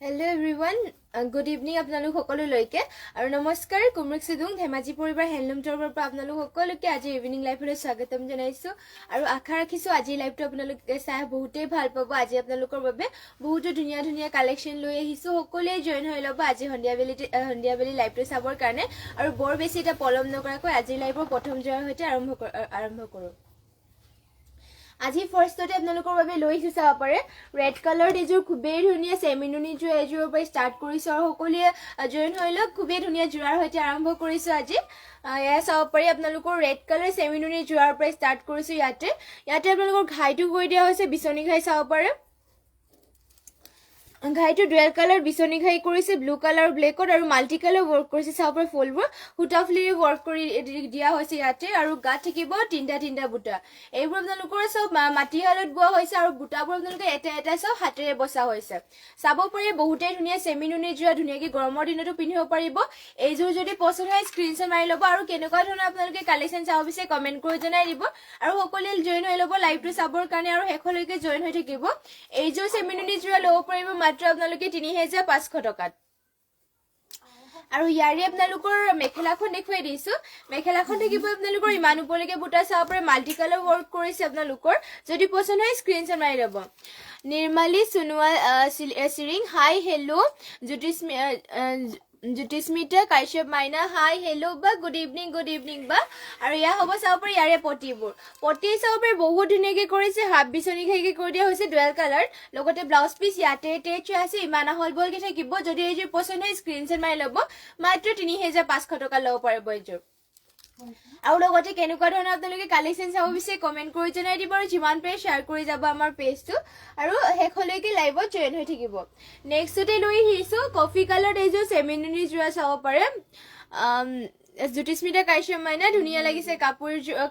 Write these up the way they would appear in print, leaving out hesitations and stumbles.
Hello everyone, good evening আপোনালোক সকলোলৈকে আৰু নমস্কাৰ কুমৰুক সিদুং ধেমাজি পৰিবাৰ হেণ্ডলুম টৰৰ পৰা আপোনালোক সকলোকে আজি ইভিনিং লাইভলৈ স্বাগতম জনাইছো আৰু আশা ৰাখিছো আজি লাইভটো আপোনালোকে চাই বহুতেই ভাল পাব আজি আপোনালোকৰ বাবে বহুত ধুনীয়া ধুনীয়া কালেকচন লৈ আহিছো সকলোৱে জয়েন হৈ লব আজি সন্ধিয়াবেলি লাইভটো চাবৰ কাৰণে আৰু বৰ বেছি এটা পলম নকৰাকৈ আজি লাইভৰ প্ৰথম জয়ৰ হৈতে আৰম্ভ কৰো আজি ফাৰ্ষ্টতে আপোনালোকৰ বাবে লৈ আহিছো চাব পাৰে ৰেড কালাৰ এযোৰ খুবেই ধুনীয়া সেমিনুনি যোৰ এযোৰৰ পৰা ষ্টাৰ্ট কৰিছো আৰু সকলোৱে জয়েন হৈ লওক খুবেই ধুনীয়া যোৰাৰ হৈতে আৰম্ভ কৰিছো আজি এয়া চাব পাৰি আপোনালোকৰ ৰেড কালাৰ সেমিনুনি যোৰাৰ পৰা ষ্টাৰ্ট কৰিছো ইয়াতে আপোনালোকৰ ঘাইটো গৈ দিয়া হৈছে বিচনী ঘাই চাব পাৰে ঘাইটো ডুৱেল কালাৰ বিচনী ঘাই কৰিছে ব্লু কালাৰ ব্লেকত আৰু মাল্টি কালাৰ ৱৰ্ক কৰিছে চাব পাৰে ফুলবোৰ হুটাফলিৰে ৱৰ্ক কৰি দিয়া হৈছে ইয়াতে আৰু গাত থাকিব তিনটা বুটা এইবোৰ আপোনালোকৰ সব মাটি হালত বোৱা হৈছে আৰু বুটাবোৰ আপোনালোকে এটা সব হাতেৰে বসা হৈছে চাব পাৰে বহুতেই ধুনীয়া সেমিনুনি যোৰা ধুনীয়াকৈ গৰমৰ দিনতো পিন্ধিব পাৰিব এইযোৰ যদি পছন্দ হয় স্ক্ৰিনশ্বট মাৰি ল'ব আৰু কেনেকুৱা ধৰণৰ আপোনালোকে কালেকচন চাব বিচাৰে কমেন্ট কৰি জনাই দিব আৰু সকলোৱে জয়েন হৈ ল'ব লাইভটো চাবৰ কাৰণে আৰু শেষলৈকে জয়েন হৈ থাকিব এইযোৰ সেমিনুনি যোৰা ল'ব পাৰিব মাত্ৰ আপোনালোকে ৩৫০০ টকাত আৰু ইয়াৰে আপোনালোকৰ মেখেলাখন দেখুৱাই দিছো মেখেলাখন থাকিব আপোনালোকৰ ইমান ওপৰলৈকে বুটা চাব পাৰে মাল্টি কালাৰ ৱৰ্ক কৰিছে আপোনালোকৰ যদি পছন্দ হয় স্ক্ৰিনশ্বট মাৰি ল'ব নিৰ্মালী সোনোৱাল চিৰিং হাই হেল্ল' জ্যোতিস্মিতা কাশ্যপ মাইনা হাই হেল্ল' বা গুড ইভিনিং বা আৰু ইয়া হ'ব চাব পাৰে ইয়াৰে পটি চাব পাৰে বহুত ধুনীয়াকৈ কৰিছে হাফ বিচনী খাইকে কৰি দিয়া হৈছে ডুৱেল কালাৰ লগতে ব্লাউজ পিচ ইয়াতে এটেচ আছে ইমান আহল বহলকৈ থাকিব যদি এইযোৰ পছন্দ হয় স্ক্ৰিনশ্বট মাৰি ল'ব মাত্ৰ ৩৫০০ টকা ল'ব পাৰিব এইযোৰ আৰু লগতে কেনেকুৱা ধৰণৰ আপোনালোকে কালেকচন চাব বিচাৰে কমেন্ট কৰি জনাই দিব আৰু যিমান পাৰে শ্বেয়াৰ কৰি যাব আমাৰ পেজটো আৰু শেষলৈকে লাইভত জয়েন হৈ থাকিব নেক্সটতে লৈ আহিছো কফি কালাৰ এইযোৰ সেমিনুনি যোৰা চাব পাৰে জ্যোতিস্মিতা কাশ্যপ মাইনা ধুনীয়া লাগিছে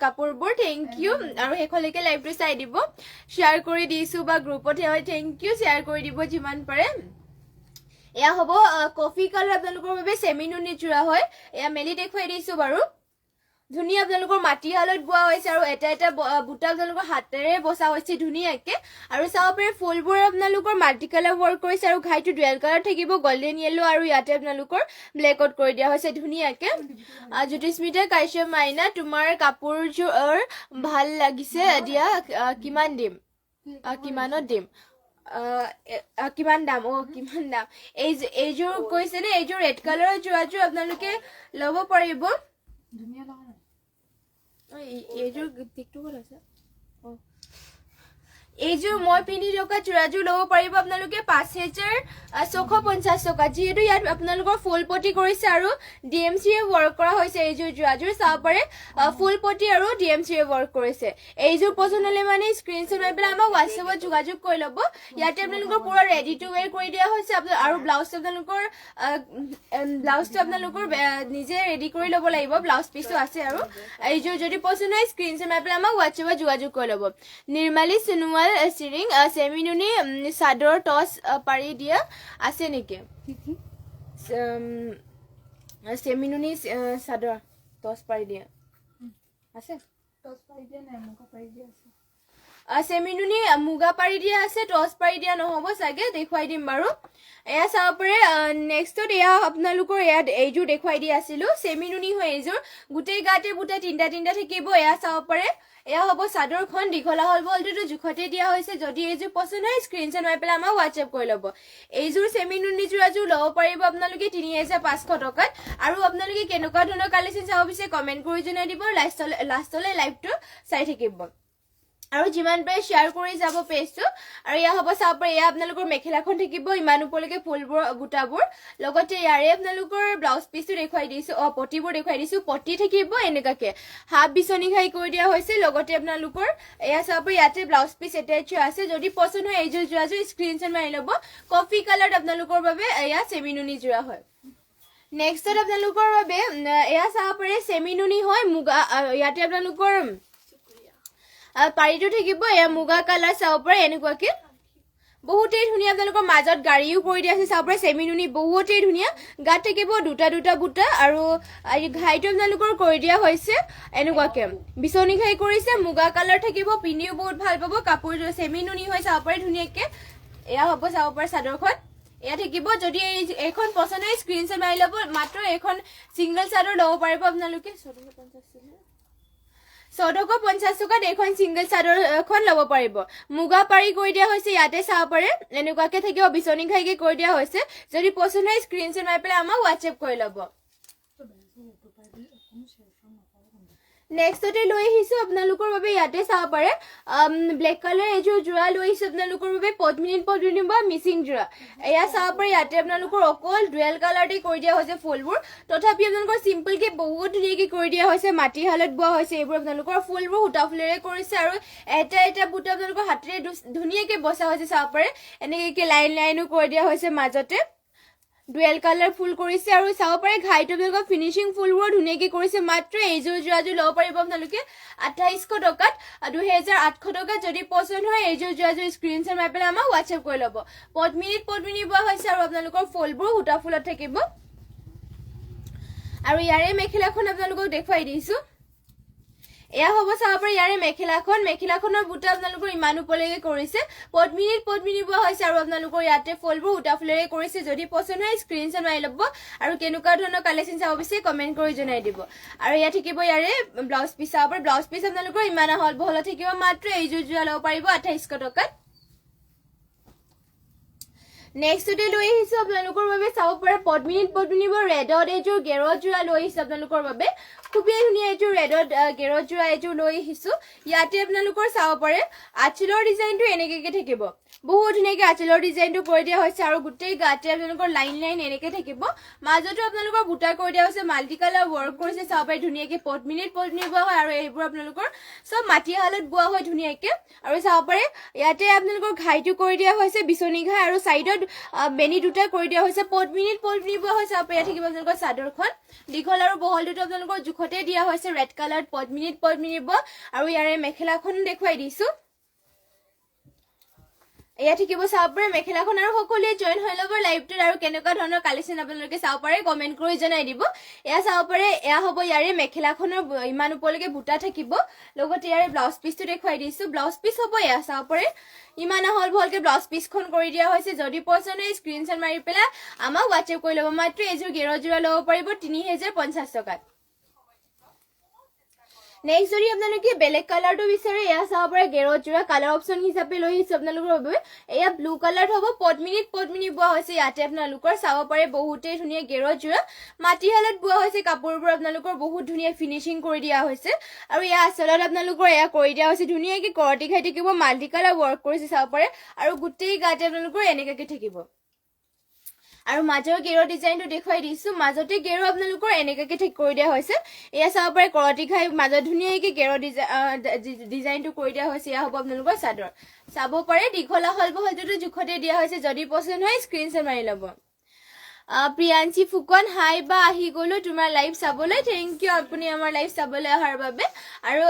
কাপোৰবোৰ থেংক ইউ আৰু শেষলৈকে লাইভটো চাই দিব শ্বেয়াৰ কৰি দিছো বা গ্ৰুপত হয় থেংক ইউ শ্বেয়াৰ কৰি দিব যিমান পাৰে এয়া হ'ব কফি কালাৰ আপোনালোকৰ বাবে সেমিনুনি যোৰা হয় এয়া মেলি দেখুৱাই দিছো বাৰু ধুনীয়া আপোনালোকৰ মাটি হালত বোৱা হৈছে আৰু এটা বুটা আপোনালোকৰ হাতেৰে বসা হৈছে ধুনীয়াকৈ আৰু চাব পাৰে ফুলবোৰ আপোনালোকৰ মাল্টি কালাৰ ৱৰ্ক কৰিছে আৰু ঘাইটো ডুৱেল কালাৰ থাকিব গল্ডেন য়েলো আৰু ইয়াতে আপোনালোকৰ ব্লেকত কৰি দিয়া হৈছে ধুনীয়াকৈ জ্যোতিস্মিতা কাশ্যপ মাইনা তোমাৰ কাপোৰযোৰ ভাল লাগিছে দিয়া কিমানত দিম কিমান দাম এইযোৰ কৈছে নে এইযোৰ ৰেড কালাৰৰ যোৰাযোৰ আপোনালোকে ল'ব পাৰিব ধুনীয়া লগা এইযোৰ টিকটো ক'ত আছে এইযোৰ মই পিন্ধি থকা যোৰাযোৰ ল'ব পাৰিব আপোনালোকে ৫৬৫০ টকা যিহেতু ইয়াত আপোনালোকৰ ফুল পটি কৰিছে আৰু ডিএমচিয়ে ৱৰ্ক কৰা হৈছে এইযোৰ যোৰাযোৰ চাব পাৰে ফুল পটি আৰু ডিএমচিয়ে ৱৰ্ক কৰিছে এইযোৰ পছন্দ হ'লে মানে স্ক্ৰিনশ্বট মাৰি পেলাই আমাক হোৱাটছএপত যোগাযোগ কৰি ল'ব ইয়াতে আপোনালোকৰ পুৰা ৰেডি টু ৱেৰ কৰি দিয়া হৈছে আৰু ব্লাউজটো আপোনালোকৰ নিজে ৰেডি কৰি ল'ব লাগিব ব্লাউজ পিচো আছে আৰু এইযোৰ যদি পছন্দ হয় স্ক্ৰিনশ্বট মাৰি পেলাই আমাক হোৱাটছএপত যোগাযোগ কৰি ল'ব নিৰ্মালী সোনোৱাল চিৰিং সেমিনুনি চাদৰ টচ পাৰি দিয়া আছে নেকি সেমিনুনি চাদৰ টচ পাৰি দিয়া আছে টচ পাৰি দিয়া নাই মুগা পাৰি দিয়া আছে সেমিনুনি মুগা পাৰি দিয়া আছে টচ পাৰি দিয়া নহ'ব চাগে দেখুৱাই দিম বাৰু এয়া চাব পাৰে নেক্সটত এয়া আপোনালোকৰ এয়া এইযোৰ দেখুৱাই দি আছিলো সেমিনুনি হয় এইযোৰ গোটেই গাতে বুটা তিনটা থাকিব এয়া চাব পাৰে এয়া হ'ব চাদৰখন দীঘলা হল বলটো জোখতে দিয়া হৈছে যদি এইযোৰ পছন্দ হয় স্ক্ৰিনশ্বট মাৰি পেলাই আমাক হোৱাটছএপ কৰি ল'ব এইযোৰ সেমিনুনি যোৰাযোৰ ল'ব পাৰিব আপোনালোকে ৩৫০০ টকাত আৰু আপোনালোকে কেনেকুৱা ধৰণৰ কালেকচন চাব বিচাৰে কমেন্ট কৰি জনাই দিব লাষ্টলৈ লাইভটো চাই থাকিব আৰু যিমান পাৰে শ্বেয়াৰ কৰি যাব পেজটো আৰু এয়া হ'ব চাব পাৰে এয়া আপোনালোকৰ মেখেলাখন থাকিব ইমান ওপৰলৈকে ফুলবোৰ বুটাবোৰ লগতে ইয়াৰে আপোনালোকৰ ব্লাউজ পিচটো দেখুৱাই দিছো পটিবোৰ দেখুৱাই দিছো পটি থাকিব এনেকুৱাকৈ হাফ বিচনী খাই কৰি দিয়া হৈছে লগতে আপোনালোকৰ এয়া চাব পাৰে ইয়াতে ব্লাউজ পিচ এটেচ আছে যদি পছন্দ হয় এইযোৰ যোৰাযোৰ স্ক্ৰিনশ্বট মাৰি ল'ব কফি কালাৰত আপোনালোকৰ বাবে এয়া সেমিনুনি যোৰা হয় নেক্সটত আপোনালোকৰ বাবে এয়া চাব পাৰে সেমিনুনি হয় মুগা ইয়াতে আপোনালোকৰ পাৰিটো থাকিব এয়া মুগা কালাৰ চাব পাৰে এনেকুৱাকৈ বহুতেই ধুনীয়া আপোনালোকৰ মাজত গাড়ীও কৰি দিয়া আছে চাব পাৰে সেমিনুনি বহুতেই ধুনীয়া গাত থাকিব দুটা বুটা আৰু ঘাইটো আপোনালোকৰ কৰি দিয়া হৈছে এনেকুৱাকৈ বিচনী ঘাই কৰিছে মুগা কালাৰ থাকিব পিন্ধিও বহুত ভাল পাব কাপোৰ সেমিনুনি হয় চাব পাৰে ধুনীয়াকৈ এয়া হ'ব চাব পাৰে চাদৰখন এয়া থাকিব যদি এইখন পছন্দ হয় স্ক্ৰিনশ্বট মাৰি ল'ব মাত্ৰ এইখন সিঙ্গল চাদৰ ল'ব পাৰিব আপোনালোকে 1450 টকাত এইখন সিঙ্গল চাদৰ এখন ল'ব পাৰিব মুগা পাৰি কৰি দিয়া হৈছে ইয়াতে চাব পাৰে এনেকুৱাকে থাকিব বিচনী খাইকে কৰি দিয়া হৈছে যদি পছন্দ হয় স্ক্ৰিনশ্বট মাৰি পেলাই আমাক WhatsApp কৰি ল'ব Next today লৈ আহিছো আপোনালোকৰ বাবে ইয়াতে চাব পাৰে ব্ল্যাক কালাৰ এযোৰ জোৰা লৈ আহিছো আপোনালোকৰ বাবে পদ্মিনী বা মিচিং জোৰা এয়া চাব পাৰে ইয়াতে আপোনালোকৰ অকল ডুৱেল কালাৰতে কৰি দিয়া হৈছে ফুলবোৰ তথাপি আপোনালোকৰ সিম্পল কে বহুত ধুনীয়াকে কৰি দিয়া হৈছে মাটি হালত বোৱা হৈছে এইবোৰ আপোনালোকৰ ফুলবোৰ হুটা ফুলেৰে কৰিছে আৰু এটা এটা বুটা আপোনালোকৰ হাতেৰে ধুনীয়াকে বসা হৈছে চাব পাৰে এনেকে লাইন লাইনো কৰি দিয়া হৈছে মাজতে ডুৱেল কালাৰ ফুল কৰিছে আৰু চাব পাৰে ঘাইটো আপোনালোকৰ ফিনিশিং ফুলবোৰ ধুনীয়াকে কৰিছে মাত্ৰ এইযোৰ জোৰাযোৰ ল'ব পাৰিব আপোনালোকে 2800 টকাত 2800 টকাত যদি পছন্দ হয় এইযোৰ জোৰাযোৰ স্ক্ৰিনশ্বট মাৰি পেলাই আমাক WhatsApp কৰি ল'ব পদ্মিনী বোৱা হৈছে আৰু আপোনালোকৰ ফুলবোৰ হুটা ফুলত থাকিব আৰু ইয়াৰে মেখেলাখন আপোনালোকক দেখুৱাই দিছো এয়া হ'ব চাব পাৰে ইয়াৰে মেখেলাখনৰ বুটা আপোনালোকৰ ইমান উপলৈকে কৰিছে পদ্মিনী বোৱা হৈছে আৰু আপোনালোকৰ ইয়াতে ফুলবোৰ উটা ফুলেৰে কৰিছে যদি পছন্দ হয় স্ক্ৰিনশ্বট মাৰি ল'ব আৰু কেনেকুৱা ধৰণৰ কালেকচন চাব বিচাৰে কমেন্ট কৰি জনাই দিব আৰু ইয়া থাকিব ইয়াৰে ব্লাউজ পিস চাব পাৰে ব্লাউজ পিস আপোনালোকৰ ইমান হল বহল থাকিব মাত্ৰ এইযোৰ জোৰা ল'ব পাৰিব 2800 টকাত Next today লৈ আহিছো আপোনালোকৰ বাবে চাব পাৰে পদ্মিনী ৰেডত এযোৰ গেৰত জোৰা লৈ আহিছো আপোনালোকৰ বাবে খুবই ধুনীয়া এযোৰ ৰেডত গেৰত জোৰা এযোৰ লৈ আহিছো ইয়াতে আপোনালোকৰ চাব পাৰে আঁচলৰ ডিজাইনটো এনেকে থাকিব বহুত ধুনীয়াকে আঁচলৰ ডিজাইনটো কৰি দিয়া হৈছে আৰু গোটেই গাতে আপোনালোকৰ লাইন লাইন এনেকে থাকিব মাজতো আপোনালোকৰ বুটা কৰি দিয়া হৈছে মাল্টি কালাৰ ওয়াৰ্ক কৰিছে চাব পাৰে ধুনীয়াকে পদ্মিনী বোৱা হয় আৰু এইবোৰ আপোনালোকৰ সব মাটি হালত বোৱা হয় ধুনীয়াকে আৰু চাব পাৰে ইয়াতে আপোনালোকৰ ঘাইটো কৰি দিয়া হৈছে বিচনী ঘাই আৰু সাইডত বেনি দুটা কৰি দিয়া হৈছে পদ্মিনী বোৱা হৈছে চাব পাৰে থাকিব আপোনালোকৰ চাদৰখন দীঘল আৰু বহল দুটা আপোনালোকৰ জুখতে দিয়া হৈছে ৰেড কালাৰ পদ্মিনী বোৱা আৰু ইয়াৰে মেখেলাখন দেখুৱাই দিছো এয়া থাকিব চাব পাৰে মেখেলাখন আৰু সকলোৱে জয়েন হৈ ল'ব লাইভটোত আৰু কেনেকুৱা ধৰণৰ কালেকচন আপোনালোকে চাব পাৰে কমেন্ট কৰি জনাই দিব এয়া চাব পাৰে এয়া হ'ব ইয়াৰে মেখেলাখনৰ ইমান উপলৈকে বুটা থাকিব লগতে ইয়াৰে ব্লাউজ পিসটো দেখুৱাই দিছো ব্লাউজ পিস হ'ব এয়া চাব পাৰে ইমান হল বহলকে ব্লাউজ পিসখন কৰি দিয়া হৈছে যদি পছন্দ হয় স্ক্ৰিনশ্বট মাৰি পেলাই আমাক WhatsApp কৰি ল'ব মাত্ৰ এযোৰ গেৰৰ জোৰা ল'ব পাৰিব 3050 টকাত Next যদি আপোনালোকে বেলেগ কালাৰটো বিচাৰে এয়া চাব পাৰে গেৰত জোৰা কালাৰ অপচন হিচাপে লৈ আহিছো আপোনালোকৰ বাবে এয়া ব্লু কালাৰ হ'ব পদ্মিনী বোৱা হৈছে ইয়াতে আপোনালোকৰ চাব পাৰে বহুতে ধুনীয়া গেৰত জোৰা মাটি হালত বোৱা হৈছে কাপোৰবোৰ আপোনালোকৰ বহুত ধুনীয়া ফিনিশিং কৰি দিয়া হৈছে আৰু এয়া আচলত আপোনালোকৰ এয়া কৰি দিয়া হৈছে ধুনীয়াকে কৰটি খাই থাকিব মাল্টি কালাৰ ওয়াৰ্ক কৰিছে চাব পাৰে আৰু গোটেই গাতে আপোনালোকৰ এনেকাকে থাকিব আৰু মাজৰ গেৰৰ ডিজাইনটো দেখুৱাই দিছো মাজতে গেৰ আপোনালোকৰ এনেকাকে ঠিক কৰি দিয়া হৈছে এয়া চাব পাৰে কৰটি খাই মাজত ধুনীয়াকে গেৰৰ ডিজাইনটো কৰি দিয়া হৈছে এয়া হ'ব আপোনালোকৰ চাদৰ চাব পাৰে দীঘলা হল বহলটো জুখতে দিয়া হৈছে যদি পছন্দ হয় স্ক্ৰিনশ্বট মাৰি ল'ব প্ৰিয়াঞ্চি ফুকন হাই বা আহি গলো তোমাৰ লাইভ চাবলৈ থ্যাংক ইউ আপুনি আমাৰ লাইভ চাবলৈ অহাৰ বাবে আৰু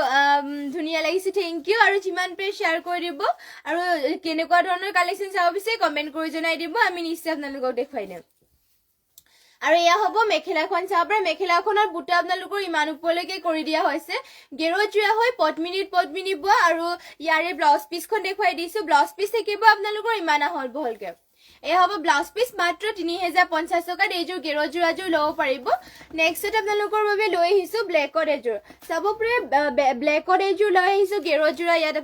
ধুনীয়া লাগিছে থ্যাংক ইউ আৰু যিমান পাৰে শেয়াৰ কৰি দিব আৰু কেনেকুৱা ধৰণৰ কালেকচন চাব বিচাৰে কমেন্ট কৰি জনাই দিব আমি নিশ্চয় আপোনালোকক দেখুৱাই দিম আৰু এয়া হ'ব মেখেলাখন চাব পাৰে মেখেলাখনৰ বুটা আপোনালোকৰ ইমান উপলৈকে কৰি দিয়া হৈছে গেৰত জোৰা হয় পদ্মিনী বোৱা আৰু ইয়াৰে ব্লাউজ পিসখন দেখুৱাই দিছো ব্লাউজ পিস থাকিব আপোনালোকৰ ইমান হল বহলকে এয়া হ'ব ব্লাউজ পিস মাত্ৰ 3050 টকাত এইযোৰ গেৰত জোৰাযোৰ ল'ব পাৰিব নেক্সট আপোনালোকৰ বাবে লৈ আহিছো ব্লেকত এযোৰ চাব পাৰে ব্লেকত এযোৰ লৈ আহিছো গেৰত জোৰা ইয়াত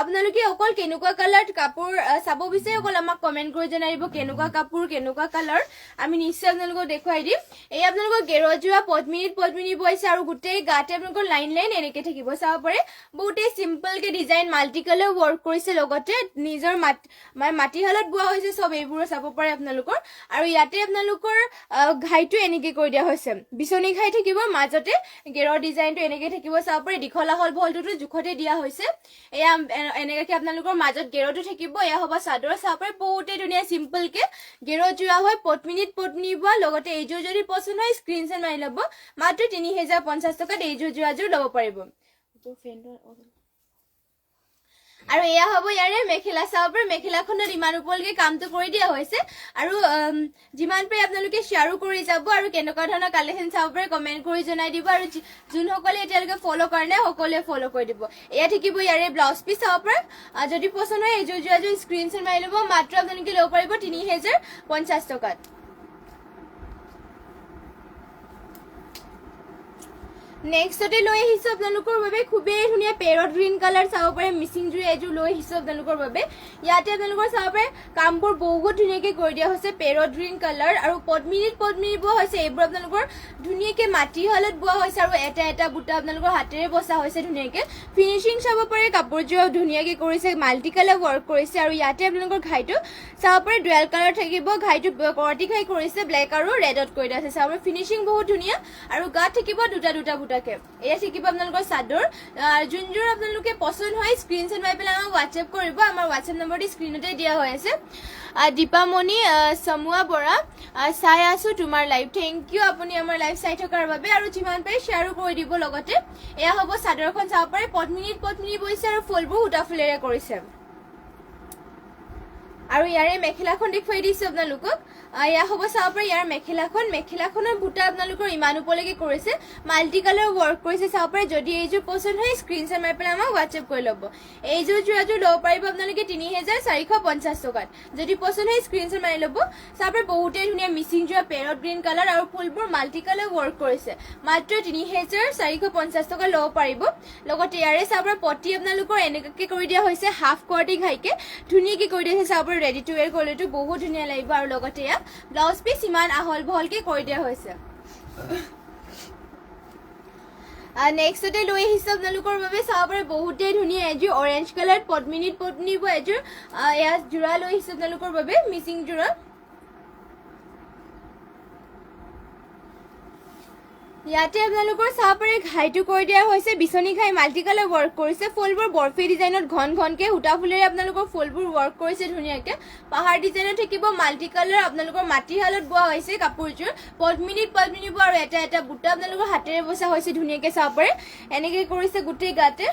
আপোনালোকে অকল কেনেকুৱা কালাৰ কাপোৰ চাব বিচাৰে অকল আমাক কমেন্ট কৰি জনাই দিব কেনেকুৱা কাপোৰ কেনেকুৱা কালাৰ আমি নিশ্চয় আপোনালোকক দেখুৱাই দিম এই আপোনালোকৰ গেৰত জোৰা পদ্মিনী বৈছে আৰু গোটেই গাতে আপোনালোকৰ লাইন লাইন এনেকে থাকিব চাব পাৰে বহুতে সিম্পল কে ডিজাইন মাল্টি কালাৰ ওয়াৰ্ক কৰিছে লগতে নিজৰ মাটি হালত বোৱা হৈছে সব এইবোৰ চাব পাৰে আপোনালোকৰ আৰু ইয়াতে আপোনালোকৰ ঘাইটো এনেকে কৰি দিয়া হৈছে বিচনী ঘাই থাকিব মাজতে গেৰৰ ডিজাইনটো এনেকে থাকিব চাব পাৰে দীঘলা হল বহলটো জুখতে দিয়া হৈছে এয়া এনেকে আপোনালোকৰ মাজত গেৰটো থাকিব এয়া হ'ব চাদৰ চাব পাৰে বহুতে ধুনীয়া সিম্পল কে গেৰত জোৰা হয় পদ্মিনী বোৱা লগতে এইযোৰ যদি পছন্দ হয় স্ক্ৰিনশ্বট মাৰি ল'ব মাত্ৰ 3050 টকাত এইযোৰ জোৰাযোৰ ল'ব পাৰিব আৰু এয়া হ'ব ইয়াৰে মেখেলা চাব পাৰে মেখেলাখনত ইমান ওপৰলৈকে কামটো কৰি দিয়া হৈছে আৰু যিমান পাৰে আপোনালোকে শ্বেয়াৰো কৰি যাব আৰু কেনেকুৱা ধৰণৰ কালেকশ্যন চাব পাৰে কমেণ্ট কৰি জনাই দিব আৰু যোনসকলে এতিয়ালৈকে ফ'ল' কৰা নাই সকলোৱে ফ'ল' কৰি দিব এয়া থাকিব ইয়াৰে ব্লাউজ পিচ চাব পাৰে যদি পচন্দ হয় এযোৰ যোৱাযোৰ স্ক্ৰীনশ্বট মাৰি ল'ব মাত্ৰ আপোনালোকে ল'ব পাৰিব 3050 টকাত নেক্সটতে লৈ আহিছো আপোনালোকৰ বাবে খুবেই ধুনীয়া পেৰট গ্ৰীণ কালাৰ চাব পাৰে মিচিং জুই এযোৰ লৈ আহিছো আপোনালোকৰ বাবে ইয়াতে আপোনালোকৰ চাব পাৰে কামবোৰ বহুত ধুনীয়াকৈ কৰি দিয়া হৈছে পেৰট গ্ৰীণ কালাৰ আৰু পদ্মিনীত বোৱা হৈছে এইবোৰ আপোনালোকৰ ধুনীয়াকৈ মাটি হালত বোৱা হৈছে আৰু এটা এটা বুটা আপোনালোকৰ হাতেৰে বচা হৈছে ধুনীয়াকৈ ফিনিচিং চাব পাৰে কাপোৰযোৰ ধুনীয়াকৈ কৰিছে মাল্টি কালাৰ ৱৰ্ক কৰিছে আৰু ইয়াতে আপোনালোকৰ ঘাইটো চাব পাৰে ডুৱেল কালাৰ থাকিব ঘাইটো কৰটি ঘাই কৰিছে ব্লেক আৰু ৰেডত কৰি দিয়া আছে চাব পাৰে ফিনিচিং বহুত ধুনীয়া আৰু গাত থাকিব দুটা দুটা বুটাকে এয়া থাকিব আপোনালোকৰ চাদৰ যোনযোৰ আপোনালোকে পচন্দ হয় স্ক্ৰীনশ্বট মাৰি পেলাই আমাক হোৱাটছএপ কৰিব আমাৰ হোৱাটছএপ নম্বৰটো স্ক্ৰীনতে দিয়া হৈ আছে দীপামণি চমুৱা বৰা চাই আছো তোমাৰ লাইভ থেংক ইউ আপুনি আমাৰ লাইভ চাই থকাৰ বাবে আৰু যিমান পাৰে শ্বেয়াৰো কৰি দিব লগতে এয়া হ'ব চাদৰখন চাব পাৰে পদ্মিনীত বৈছে আৰু ফুলবোৰ সূতা ফুলেৰে কৰিছে আৰু ইয়াৰে মেখেলাখন দেখুৱাই দিছো আপোনালোকক এয়া হ'ব চাব পাৰে ইয়াৰ মেখেলাখনৰ বুটা আপোনালোকৰ ইমান ওপৰলৈকে কৰিছে মাল্টি কালাৰ ৱৰ্ক কৰিছে চাব পাৰে যদি এইযোৰ পচন্দ হয় স্ক্ৰীনশ্বট মাৰি পেলাই আমাক হোৱাটছএপ কৰি ল'ব এইযোৰ যোৰাযোৰ ল'ব পাৰিব আপোনালোকে 3450 টকাত যদি পচন্দ হয় স্ক্ৰীনশ্বট মাৰি ল'ব চাব পাৰে বহুতেই ধুনীয়া মিচিং যোৰা পেৰট গ্ৰীণ কালাৰ আৰু ফুলবোৰ মাল্টি কালাৰ ৱৰ্ক কৰিছে মাত্ৰ 3450 টকা ল'ব পাৰিব লগতে ইয়াৰে চাব পাৰে পটি আপোনালোকৰ এনেকৈ কৰি দিয়া হৈছে হাফ কোৱাৰ্টি ঘাইকে ধুনীয়াকৈ কৰি দিয়া হৈছে চাব পাৰে ৰেডি টু ৱেৰ কৰিলেতো বহুত ধুনীয়া লাগিব আৰু লগতে ইয়াত ব্লাউজ পিচ ইমান আহল বহলকে কৰি দিয়া হৈছে নেক্সটতে লৈ আহিছো আপোনালোকৰ বাবে চাব পাৰে বহুতেই ধুনীয়া এযোৰ অৰেঞ্জ কালাৰ পদ্মিনীত এযোৰ এয়া যোৰা লৈ আহিছো আপোনালোকৰ বাবে মিচিং যোৰা ইয়াতে আপোনালোকৰ চাব পাৰে ঘাইটো কৰি দিয়া হৈছে বিচনী ঘাই মাল্টি কালাৰ ৱৰ্ক কৰিছে ফুলবোৰ বৰফি ডিজাইনত ঘনকে সূতা ফুলেৰে আপোনালোকৰ ফুলবোৰ ৱৰ্ক কৰিছে ধুনীয়াকৈ পাহাৰ ডিজাইনত থাকিব মাল্টি কালাৰ আপোনালোকৰ মাটি হালত বোৱা হৈছে কাপোৰযোৰ পদ্মিনীত বোৱা আৰু এটা এটা বুটা আপোনালোকৰ হাতেৰে বচা হৈছে ধুনীয়াকৈ চাব পাৰে এনেকৈ কৰিছে গোটেই গাতে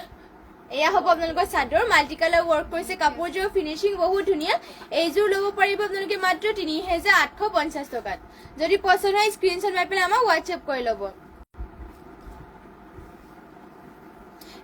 এয়া হ'ব আপোনালোকৰ চাদৰ মাল্টি কালাৰ ৱৰ্ক কৰিছে কাপোৰযোৰ ফিনিচিং বহুত ধুনীয়া এইযোৰ ল'ব পাৰিব আপোনালোকে মাত্ৰ 3850 টকাত যদি পচন্দ হয় স্ক্ৰীনশ্বট মাৰি পেলাই আমাক হোৱাটছএপ কৰি ল'ব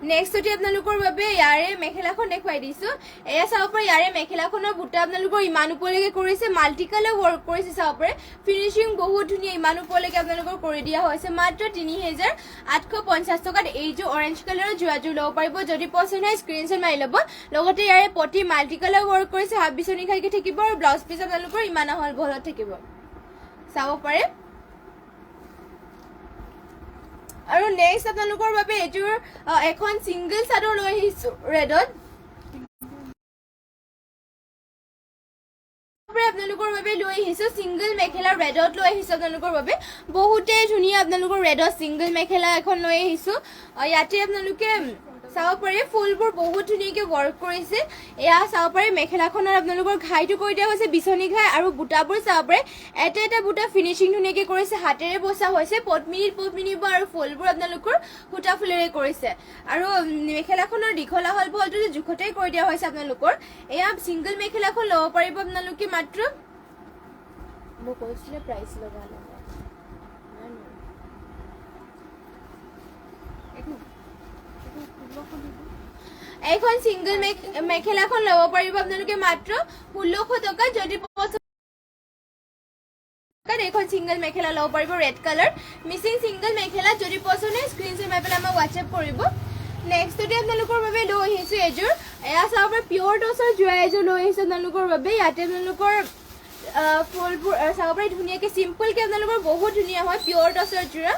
নেক্সটতে আপোনালোকৰ বাবে ইয়াৰে মেখেলাখন দেখুৱাই দিছো এয়া চাব পাৰে ইয়াৰে মেখেলাখনৰ বুটা আপোনালোকৰ ইমান ওপৰলৈকে কৰিছে মাল্টি কালাৰ ৱৰ্ক কৰিছে চাব পাৰে ফিনিচিং বহুত ধুনীয়া ইমান ওপৰলৈকে আপোনালোকৰ কৰি দিয়া হৈছে মাত্ৰ 3850 টকাত এইযোৰ অৰেঞ্জ কালাৰৰ যোৰাযোৰ ল'ব পাৰিব যদি পচন্দ হয় স্ক্ৰীনশ্বট মাৰি ল'ব লগতে ইয়াৰে পটি মাল্টি কালাৰ ৱৰ্ক কৰিছে হাফ বিচনী ঘাইকে থাকিব আৰু ব্লাউজ পিচ আপোনালোকৰ ইমান আহল বহলত থাকিব চাব পাৰে আৰু নেক্সট আপোনালোকৰ বাবে এইযোৰ এখন সিংগল চাদৰ লৈ আহিছো ৰেডত আপোনালোকৰ বাবে লৈ আহিছো সিংগল মেখেলা ৰেডত লৈ আহিছো আপোনালোকৰ বাবে বহুতেই ধুনীয়া আপোনালোকৰ ৰেডত সিংগল মেখেলা এখন লৈ আহিছো ইয়াতে আপোনালোকে চাব পাৰে ফুলবোৰ বহুত ধুনীয়াকৈ ৱৰ্ক কৰিছে এয়া চাব পাৰে মেখেলাখনৰ আপোনালোকৰ ঘাইটো কৰি দিয়া হৈছে বিচনী ঘাই আৰু বুটাবোৰ চাব পাৰে এটা এটা বুটা ফিনিচিং ধুনীয়াকৈ কৰিছে হাতেৰে বচা হৈছে পদ্মিনীত আৰু ফুলবোৰ আপোনালোকৰ সূতা ফুলেৰে কৰিছে আৰু মেখেলাখনৰ দীঘল আহল বহলটো জোখতেই কৰি দিয়া হৈছে আপোনালোকৰ এয়া সিংগল মেখেলাখন ল'ব পাৰিব আপোনালোকে মাত্ৰ মোক কৈছিলে প্ৰাইচ লগালে এখন সিংগল মেখেলাখন ল'ব পাৰিব আপোনালোকে মাত্ৰ 1600 টকা যদি এখন সিংগল মেখেলা ল'ব পাৰিব ৰেড কালাৰ মিচিং সিংগল মেখেলা যদি পচন্দ হয় স্ক্ৰীনশ্বট মাৰি পেলাই আমাক হোৱাটছএপ কৰিব নেক্সটতে আপোনালোকৰ বাবে লৈ আহিছো এযোৰ এয়া চাব পাৰে পিয়ৰ টছৰ যোৰা এযোৰ লৈ আহিছো আপোনালোকৰ বাবে ইয়াতে আপোনালোকৰ ফুলবোৰ চাব পাৰে ধুনীয়াকৈ চিম্পলকৈ আপোনালোকৰ বহুত ধুনীয়া হয় পিয়ৰ টছৰ যোৰা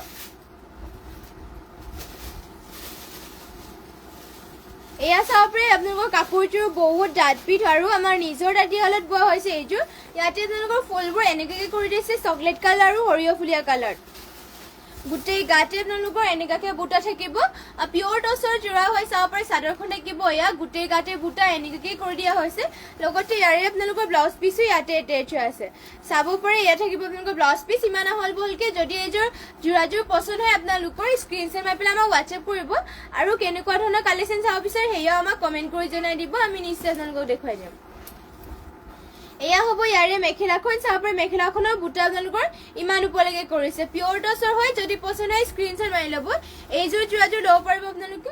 এয়া চাব পাৰে আপোনালোকৰ কাপোৰযোৰ বহুত ডাঠপিঠ আৰু আমাৰ নিজৰ দাঁতি হালত বোৱা হৈছে এইযোৰ ইয়াতে আপোনালোকৰ ফুলবোৰ এনেকৈ কৰি দিছে চকলেট কালাৰ আৰু সৰিয়হ ফুলীয়া কালাৰ গোটেই গাতে আপোনালোকৰ এনেকাকে বুটা থাকিব পিয়ৰ টছৰ জোৰা হৈ চাব পাৰে চাদৰখন থাকিব এয়া গোটেই গাতে বুটা এনেকাকে কৰি দিয়া হৈছে লগতে ইয়াৰে আপোনালোকৰ ব্লাউজ পিছো ইয়াতে এটেচ হৈ আছে চাব পাৰে ইয়া থাকিব আপোনালোকৰ ব্লাউজ পিস ইমান হল বলকে যদি এজোৰ জোৰাজোৰ পছন্দ হয় আপোনালোকৰ স্ক্ৰিনশ্বট মাৰি পেলাই আমাক WhatsApp কৰিব আৰু কেনেকুৱা ধৰণৰ কালেকচন চাব বিচাৰে হেয়া আমাক কমেন্ট কৰি জনাই দিব আমি নিশ্চয় আপোনালোকক দেখুৱাই দিম এয়া হ'ব ইয়াৰে মেখেলাখন চাব পাৰে মেখেলাখনৰ বুটা আপোনালোকৰ ইমান ওপৰলৈকে কৰিছে পিয়ৰ টছৰ হয় যদি পছন্দ হয় স্ক্ৰিনশ্বট মাৰি ল'ব এইযোৰ জোৰাজোৰ ল'ব পাৰিব আপোনালোকে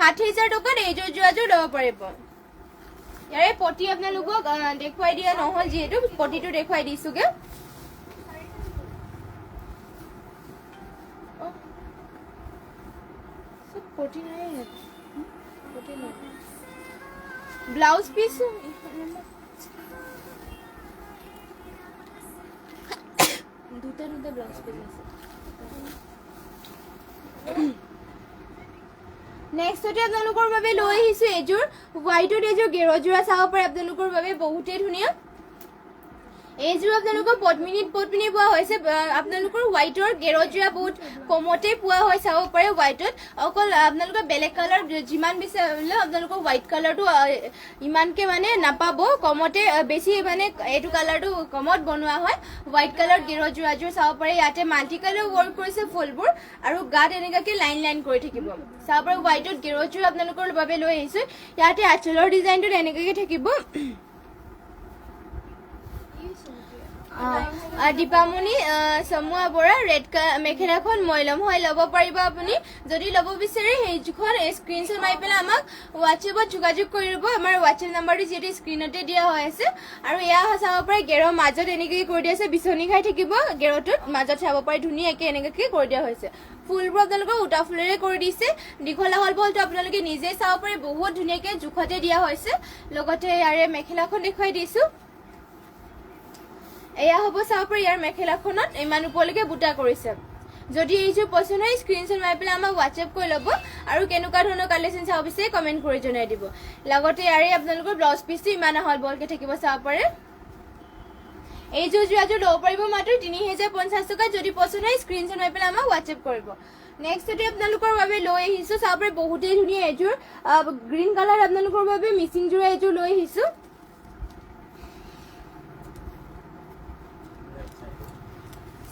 ৬০,০০০ টকাত এইযোৰ জোৰাজোৰ ল'ব পাৰিব ইয়াৰে পটি আপোনালোকক দেখুৱাই দিয়া নহ'ল যিহেতু পটিটো দেখুৱাই দিছোগে পটি নাই ব্লাউজ পিস দুটা ব্লাউজ পিস আছে নেক্সটতে আপোনালোকৰ বাবে লৈ আহিছো এযোৰ হোৱাইটত এযোৰ গেৰজোৰা চাব পাৰে আপোনালোকৰ বাবে বহুতেই ধুনীয়া এইযোৰ আপোনালোকৰ পদ্মিনী পোৱা হৈছে আপোনালোকৰ হোৱাইটৰ গেৰজোৰা বহুত কমতে পোৱা হয় চাব পাৰে হোৱাইটত অকল আপোনালোকৰ বেলেগ কালাৰ যিমান বিচাৰিলে আপোনালোকৰ হোৱাইট কালাৰটো ইমানকে মানে নাপাব কমতে বেছি মানে এইটো কালাৰটো কমত বনোৱা হয় হোৱাইট কালাৰ গেৰজোৰাজোৰ চাব পাৰে ইয়াতে মাল্টি কালাৰ ৱৰ্ক কৰিছে ফুলবোৰ আৰু গাত এনেকাকে লাইন লাইন কৰি থাকিব চাব পাৰে হোৱাইটত গেৰজোৰ আপোনালোকৰ বাবে লৈ আহিছো ইয়াতে আঁচলৰ ডিজাইনটো এনেকাকে থাকিব দীপামণি সমুৱা বৰা ৰেড মেখেলাখন মইলম হয় ল'ব পাৰিব আপুনি যদি ল'ব বিচাৰে সেইখন স্ক্ৰিনশ্বট মাৰি পেলাই আমাক WhatsAppত যোগাযোগ কৰিব আমাৰ WhatsApp নাম্বাৰটো যিটো স্ক্ৰিনতে দিয়া হৈ আছে আৰু এয়া চাব পাৰে গেৰৰ মাজত এনেকৈ কৰি দিয়া আছে বিচনী খাই থাকিব গেৰটোত মাজত চাব পাৰে ধুনীয়াকৈ এনেকৈ কৰি দিয়া হৈছে ফুলবোৰ আপোনালোকৰ উটা ফুলেৰে কৰি দিছে দীঘলা হল বলটো আপোনালোকে নিজে চাব পাৰে বহুত ধুনীয়াকৈ জোখতে দিয়া হৈছে লগতে ইয়াৰে মেখেলাখন দেখুৱাই দিছো এয়া হ'ব চাব পাৰে ইয়াৰ মেখেলাখনত ইমান ওপৰলৈকে বুটা কৰিছে যদি এইযোৰ পছন্দ হয় স্ক্ৰিনশ্বট মাৰি পেলাই আমাক WhatsApp কৰি ল'ব আৰু কেনেকুৱা ধৰণৰ কালেকচন চাব বিচাৰে কমেন্ট কৰি জনাই দিব লগতে ইয়াৰে আপোনালোকৰ ব্লাউজ পিসটো ইমান হল বলকে থাকিব চাব পাৰে এইযোৰ জোৰাজোৰ ল'ব পাৰিব মাত্ৰ ৩,০৫০ টকা যদি পছন্দ হয় স্ক্ৰিনশ্বট মাৰি পেলাই আমাক WhatsApp কৰিব নেক্সটতে আপোনালোকৰ বাবে লৈ আহিছো চাব পাৰে বহুতেই ধুনীয়া এইযোৰ গ্ৰীণ কালাৰ আপোনালোকৰ বাবে মিচিং জোৰা এইযোৰ লৈ আহিছো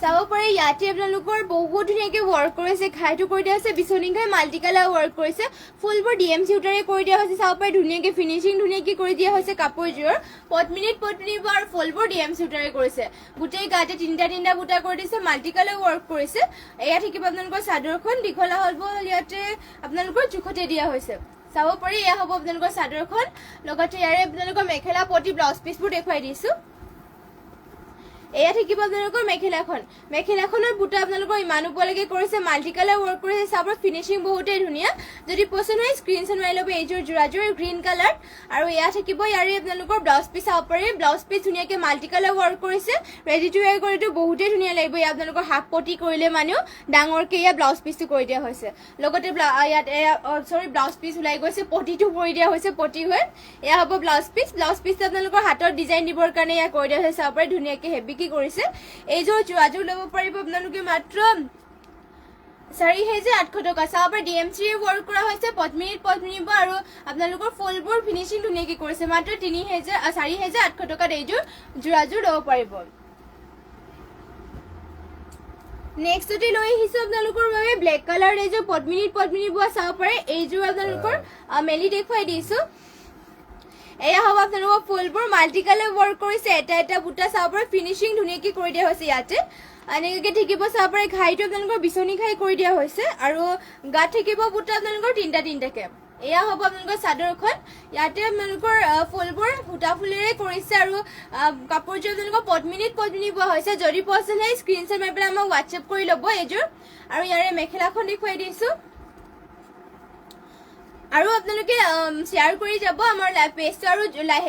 চাব পাৰে ইয়াতে আপোনালোকৰ বহুত ধুনীয়াকৈ ৱৰ্ক কৰিছে খাইটো কৰি দিয়া আছে বিচনী খাই মাল্টি কালাৰ ৱৰ্ক কৰিছে ফুলবোৰ DMC উটাৰে কৰি দিয়া হৈছে চাব পাৰে ধুনীয়াকৈ ফিনিচিং ধুনীয়াকৈ কৰি দিয়া হৈছে কাপোৰযোৰ পদ্মিনীত আৰু ফুলবোৰ DMC উটাৰে কৰিছে গোটেই গাতে তিনিটা বুটা কৰি দিছে মাল্টি কালাৰ ৱৰ্ক কৰিছে এয়া থাকিব আপোনালোকৰ চাদৰখন দীঘলা হল ইয়াতে আপোনালোকৰ জোখতে দিয়া হৈছে চাব পাৰে এয়া হ'ব আপোনালোকৰ চাদৰখন লগতে ইয়াৰে আপোনালোকৰ মেখেলা পটি ব্লাউজ পিসবোৰ দেখুৱাই দিছো এয়া থাকিব আপোনালোকৰ মেখেলাখনৰ বুটা আপোনালোকৰ ইমান ওপৰলৈকে কৰিছে মাল্টি কালাৰ ৱৰ্ক কৰিছে চাব ফিনিচিং বহুতেই ধুনীয়া যদি পছন্দ হয় স্ক্ৰিনশ্বট মাৰি ল'ব এইযোৰ জোৰাজোৰ গ্ৰীণ কালাৰ আৰু এয়া থাকিব ইয়াৰে আপোনালোকৰ ব্লাউজ পিস চাব পাৰে ব্লাউজ পিস ধুনীয়াকৈ মাল্টি কালাৰ ৱৰ্ক কৰিছে ৰেডি টু ৱেৰ কৰিটো বহুতেই ধুনীয়া লাগিব ইয়াত আপোনালোকৰ হাফ পটি কৰিলে মানেও ডাঙৰকৈ এয়া ব্লাউজ পিসটো কৰি দিয়া হৈছে লগতে ইয়াত ব্লাউজ পিস ওলাই গৈছে পটিটো কৰি দিয়া হৈছে পটি হৈ এয়া হ'ব ব্লাউজ পিসটো আপোনালোকৰ হাতৰ ডিজাইন দিবৰ কাৰণে এয়া কৰি দিয়া হৈছে চাব পাৰে ধুনীয়াকৈ হেভি কৰিছে এইযোৰ জোৰাজোৰ ল'ব পাৰিব আপোনালোকে মাত্ৰ ৪,৮০০ টকা চাব পাৰে DMC ৱৰ্ক কৰা হৈছে পদ্মিনীত আৰু আপোনালোকৰ ফুলবোৰ ফিনিচিং ধুনীয়াকৈ কৰিছে মাত্ৰ ৪,৮০০ টকাত এইযোৰ জোৰাজোৰ ল'ব পাৰিব নেক্সটতে লৈ আহিছো আপোনালোকৰ বাবে ব্লেক কালাৰ এইযোৰ পদ্মিনীত বোৱা চাব পাৰে এইযোৰ আপোনালোকৰ মেলি দেখুৱাই দিছো এয়া হ'ব আপোনালোকৰ ফুলবোৰ মাল্টি কালাৰ ৱৰ্ক কৰিছে এটা বুটা চাব পাৰে ফিনিচিং ধুনীয়াকৈ কৰি দিয়া হৈছে ইয়াতে এনেকৈ থাকিব চাব পাৰে ঘাইটো আপোনালোকৰ বিচনী খাই কৰি দিয়া হৈছে আৰু গাত থাকিব বুটা আপোনালোকৰ তিনিটাকে এয়া হ'ব আপোনালোকৰ চাদৰখন ইয়াতে আপোনালোকৰ ফুলবোৰ সূতা ফুলেৰে কৰিছে আৰু কাপোৰযোৰ আপোনালোকৰ পদ্মিনীত বোৱা হৈছে যদি পছন্দ হয় স্ক্ৰিনশ্বট মাৰি পেলাই আমাক WhatsApp কৰি ল'ব এইযোৰ আৰু ইয়াৰে মেখেলাখন দেখুৱাই দিছো আৰু আপোনালোকে শেয়াৰ কৰি যাব আমাৰ পেজটো আৰু